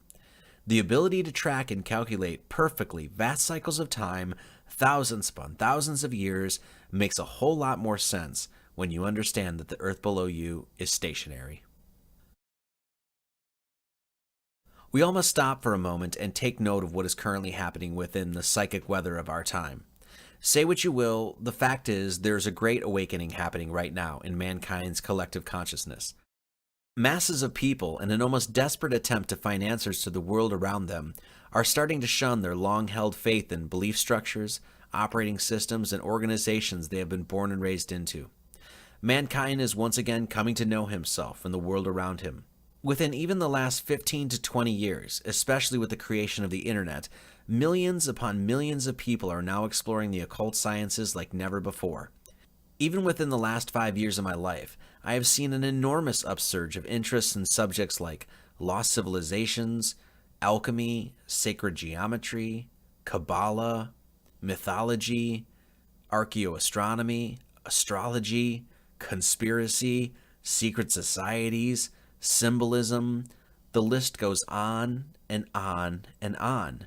The ability to track and calculate perfectly vast cycles of time, thousands upon thousands of years, makes a whole lot more sense when you understand that the Earth below you is stationary. We all must stop for a moment and take note of what is currently happening within the psychic weather of our time. Say what you will, the fact is there's a great awakening happening right now in mankind's collective consciousness. Masses of people, in an almost desperate attempt to find answers to the world around them, are starting to shun their long-held faith in belief structures, operating systems, and organizations they have been born and raised into. Mankind is once again coming to know himself and the world around him. Within even the last 15 to 20 years, especially with the creation of the internet, millions upon millions of people are now exploring the occult sciences like never before. Even within the last 5 years of my life, I have seen an enormous upsurge of interest in subjects like lost civilizations, alchemy, sacred geometry, Kabbalah, mythology, archaeoastronomy, astrology, conspiracy, secret societies, symbolism. The list goes on and on and on.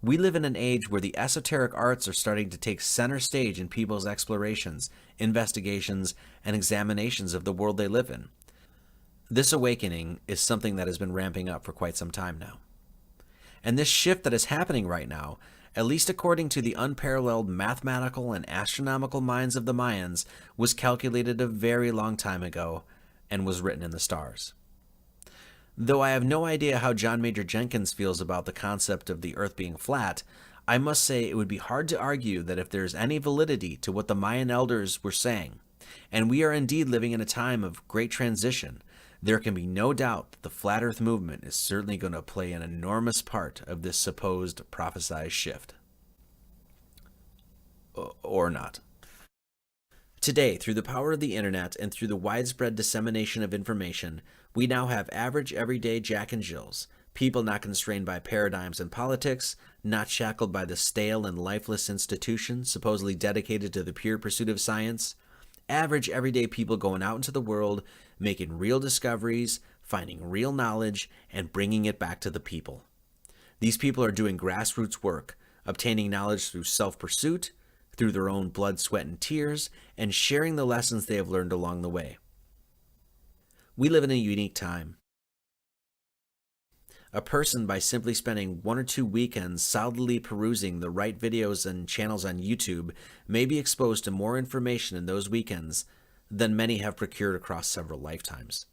We live in an age where the esoteric arts are starting to take center stage in people's explorations, investigations, and examinations of the world they live in. This awakening is something that has been ramping up for quite some time now. And this shift that is happening right now, at least according to the unparalleled mathematical and astronomical minds of the Mayans, was calculated a very long time ago and was written in the stars. Though I have no idea how John Major Jenkins feels about the concept of the Earth being flat, I must say it would be hard to argue that if there is any validity to what the Mayan elders were saying, and we are indeed living in a time of great transition, there can be no doubt that the Flat Earth movement is certainly going to play an enormous part of this supposed prophesized shift. Or not. Today, through the power of the internet and through the widespread dissemination of information, we now have average everyday Jack and Jills, people not constrained by paradigms and politics, not shackled by the stale and lifeless institutions supposedly dedicated to the pure pursuit of science, average everyday people going out into the world, making real discoveries, finding real knowledge, and bringing it back to the people. These people are doing grassroots work, obtaining knowledge through self-pursuit, through their own blood, sweat, and tears, and sharing the lessons they have learned along the way. We live in a unique time. A person, by simply spending 1 or 2 weekends solidly perusing the right videos and channels on YouTube, may be exposed to more information in those weekends than many have procured across several lifetimes.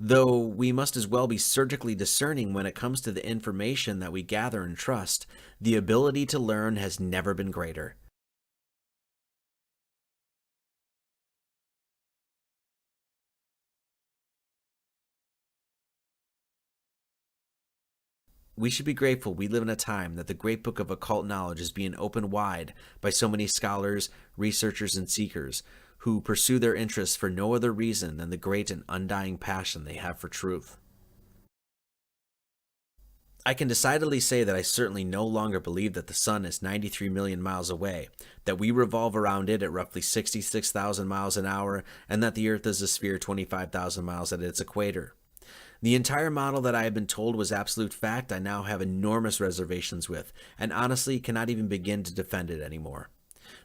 Though we must as well be surgically discerning when it comes to the information that we gather and trust, the ability to learn has never been greater. We should be grateful we live in a time that the great book of occult knowledge is being opened wide by so many scholars, researchers, and seekers who pursue their interests for no other reason than the great and undying passion they have for truth. I can decidedly say that I certainly no longer believe that the sun is 93 million miles away, that we revolve around it at roughly 66,000 miles an hour, and that the earth is a sphere 25,000 miles at its equator. The entire model that I had been told was absolute fact, I now have enormous reservations with, and honestly cannot even begin to defend it anymore.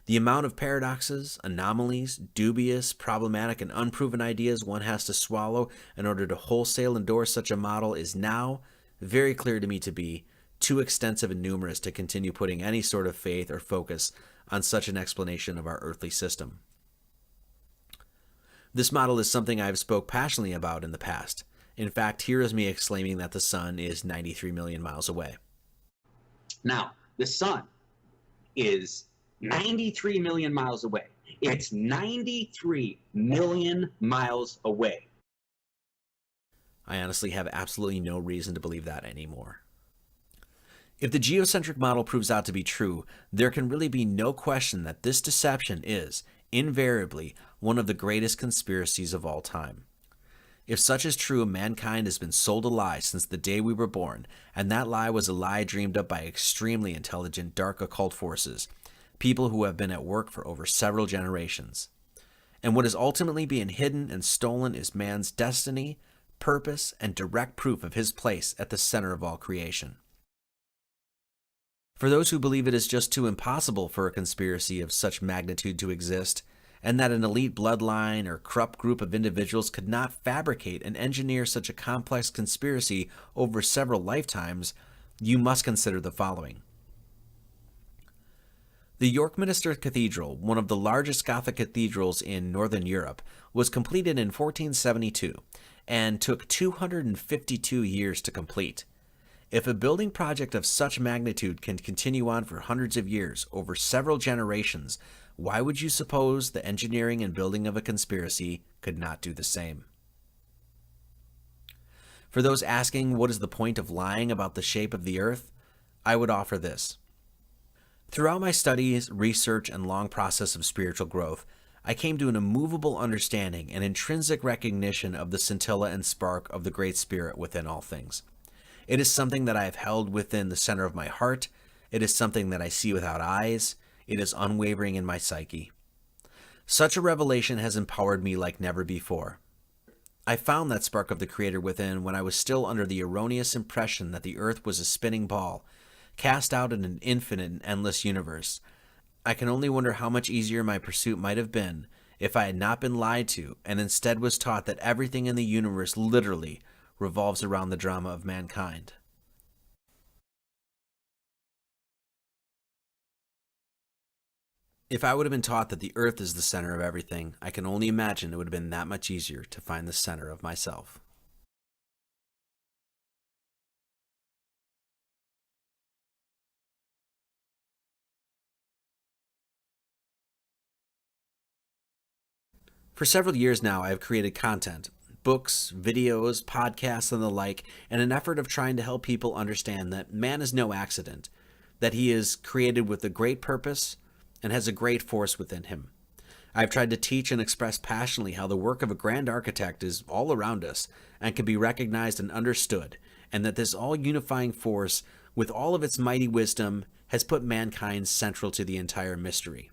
The amount of paradoxes, anomalies, dubious, problematic, and unproven ideas one has to swallow in order to wholesale endorse such a model is now very clear to me to be too extensive and numerous to continue putting any sort of faith or focus on such an explanation of our earthly system. This model is something I've spoke passionately about in the past. In fact, here is me exclaiming that the sun is 93 million miles away. Now, the sun is 93 million miles away. It's 93 million miles away. I honestly have absolutely no reason to believe that anymore. If the geocentric model proves out to be true, there can really be no question that this deception is, invariably, one of the greatest conspiracies of all time. If such is true, mankind has been sold a lie since the day we were born, and that lie was a lie dreamed up by extremely intelligent dark occult forces, people who have been at work for over several generations. And what is ultimately being hidden and stolen is man's destiny, purpose, and direct proof of his place at the center of all creation. For those who believe it is just too impossible for a conspiracy of such magnitude to exist, and that an elite bloodline or corrupt group of individuals could not fabricate and engineer such a complex conspiracy over several lifetimes, you must consider the following. The York Minster Cathedral, one of the largest Gothic cathedrals in Northern Europe, was completed in 1472 and took 252 years to complete. If a building project of such magnitude can continue on for hundreds of years, over several generations, why would you suppose the engineering and building of a conspiracy could not do the same? For those asking what is the point of lying about the shape of the earth, I would offer this. Throughout my studies, research, and long process of spiritual growth, I came to an immovable understanding and intrinsic recognition of the scintilla and spark of the Great Spirit within all things. It is something that I have held within the center of my heart. It is something that I see without eyes. It is unwavering in my psyche. Such a revelation has empowered me like never before. I found that spark of the Creator within when I was still under the erroneous impression that the earth was a spinning ball, cast out in an infinite and endless universe. I can only wonder how much easier my pursuit might have been if I had not been lied to and instead was taught that everything in the universe literally revolves around the drama of mankind. If I would have been taught that the earth is the center of everything, I can only imagine it would have been that much easier to find the center of myself. For several years now, I have created content, books, videos, podcasts, and the like, in an effort of trying to help people understand that man is no accident, that he is created with a great purpose and has a great force within him. I've tried to teach and express passionately how the work of a grand architect is all around us and can be recognized and understood, and that this all-unifying force, with all of its mighty wisdom, has put mankind central to the entire mystery.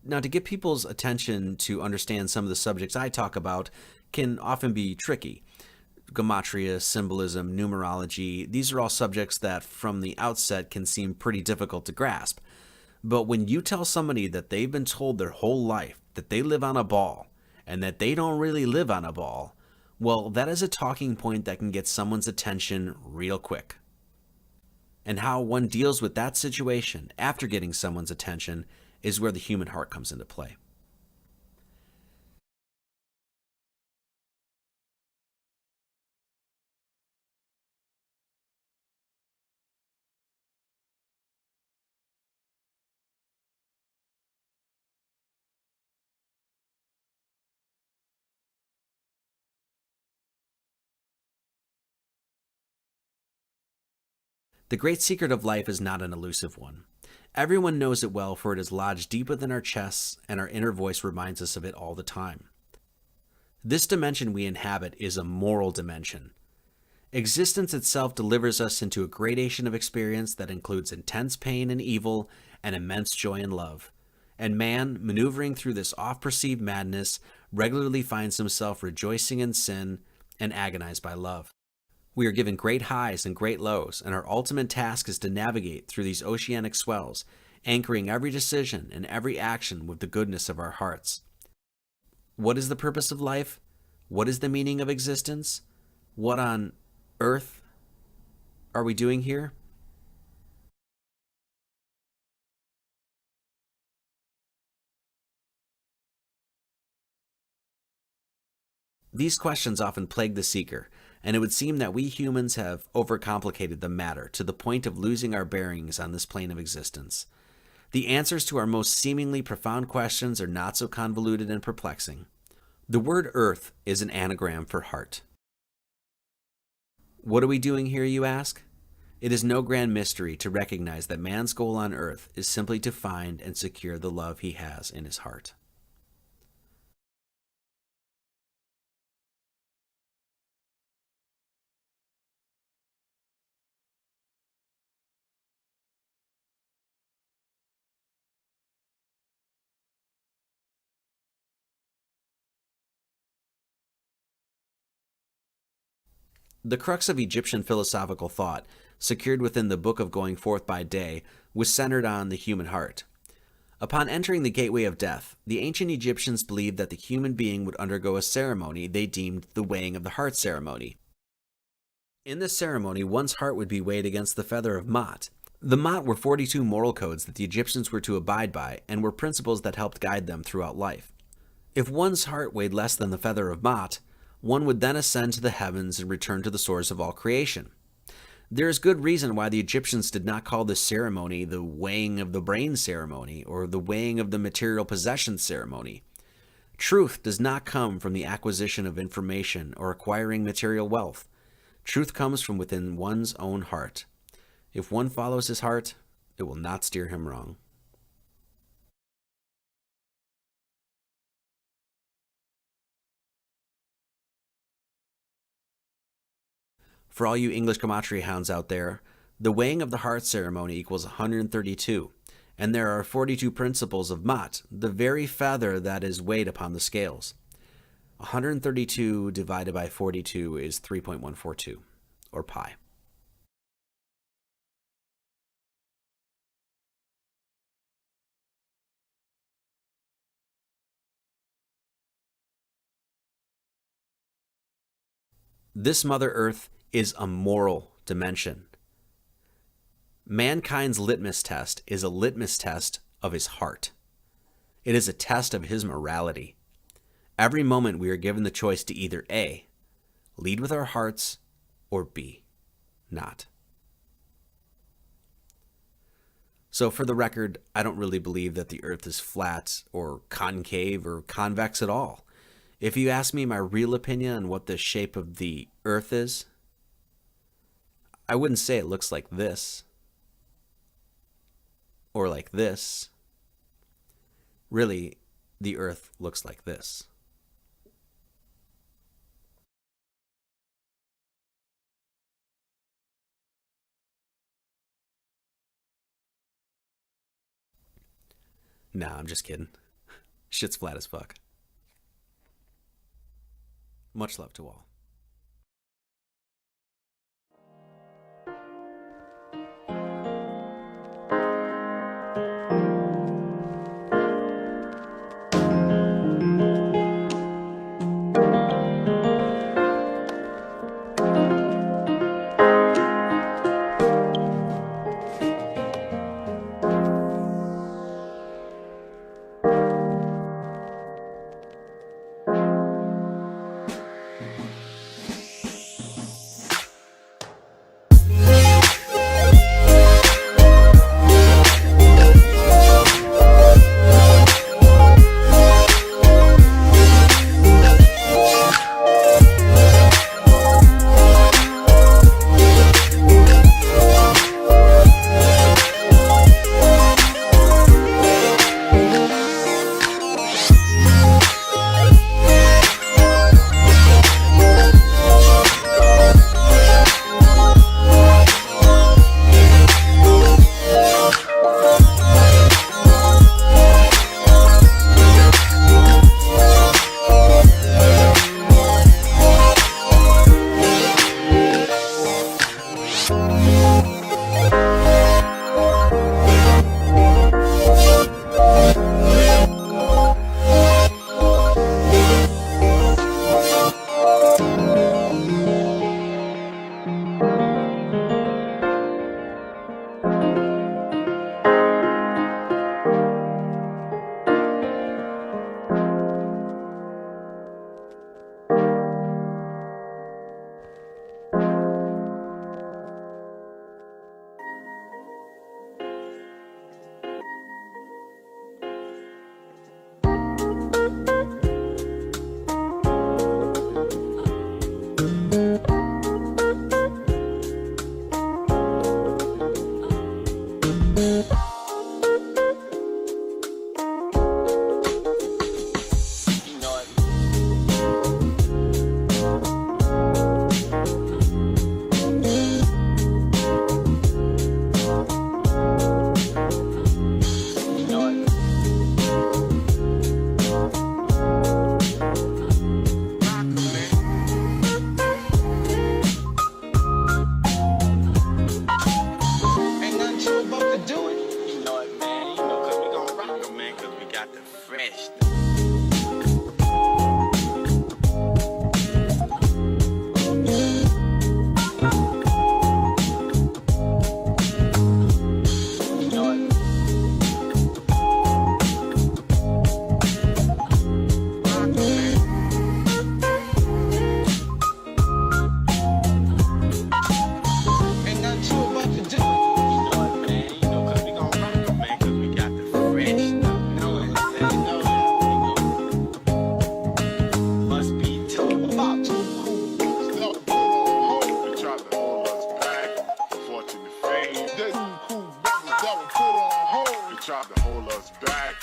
Now, to get people's attention to understand some of the subjects I talk about can often be tricky. Gematria, symbolism, numerology, these are all subjects that from the outset can seem pretty difficult to grasp. But when you tell somebody that they've been told their whole life that they live on a ball and that they don't really live on a ball, well, that is a talking point that can get someone's attention real quick. And how one deals with that situation after getting someone's attention is where the human heart comes into play. The great secret of life is not an elusive one. Everyone knows it well, for it is lodged deep within our chests, and our inner voice reminds us of it all the time. This dimension we inhabit is a moral dimension. Existence itself delivers us into a gradation of experience that includes intense pain and evil and immense joy and love. And man, maneuvering through this oft-perceived madness, regularly finds himself rejoicing in sin and agonized by love. We are given great highs and great lows, and our ultimate task is to navigate through these oceanic swells, anchoring every decision and every action with the goodness of our hearts. What is the purpose of life? What is the meaning of existence? What on earth are we doing here? These questions often plague the seeker, and it would seem that we humans have overcomplicated the matter to the point of losing our bearings on this plane of existence. The answers to our most seemingly profound questions are not so convoluted and perplexing. The word earth is an anagram for heart. What are we doing here, you ask? It is no grand mystery to recognize that man's goal on earth is simply to find and secure the love he has in his heart. The crux of Egyptian philosophical thought, secured within the Book of Going Forth by Day, was centered on the human heart. Upon entering the gateway of death, the ancient Egyptians believed that the human being would undergo a ceremony they deemed the weighing of the heart ceremony. In this ceremony, one's heart would be weighed against the feather of Ma'at. The Ma'at were 42 moral codes that the Egyptians were to abide by and were principles that helped guide them throughout life. If one's heart weighed less than the feather of Ma'at, one would then ascend to the heavens and return to the source of all creation. There is good reason why the Egyptians did not call this ceremony the weighing of the brain ceremony or the weighing of the material possessions ceremony. Truth does not come from the acquisition of information or acquiring material wealth. Truth comes from within one's own heart. If one follows his heart, it will not steer him wrong. For all you English gematria hounds out there, the weighing of the heart ceremony equals 132, and there are 42 principles of Ma'at, the very feather that is weighed upon the scales. 132 divided by 42 is 3.142, or pi. This Mother Earth is a moral dimension. Mankind's litmus test is a litmus test of his heart. It is a test of his morality. Every moment we are given the choice to either A, lead with our hearts, or B, not. So for the record, I don't really believe that the earth is flat or concave or convex at all. If you ask me my real opinion on what the shape of the earth is, I wouldn't say it looks like this or like this. Really, the earth looks like this. Nah, I'm just kidding. Shit's flat as fuck. Much love to all. got the fresh. Ain't nothing too about the dick. You know it, man. You know, cause we gon' rock it, man. Cause we got the fresh stuff. You know it, man. You know it. Must be tough. About too cool. They tried to hold us back. Fortune and fame. They cool brothers that were put on hold. They tried to hold us back.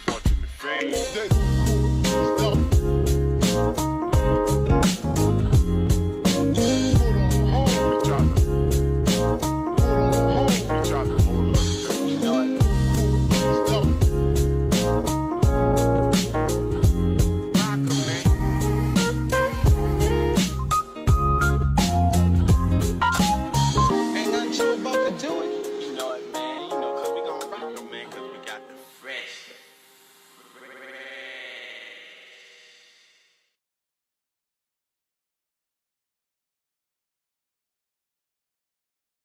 Fortune and fame. They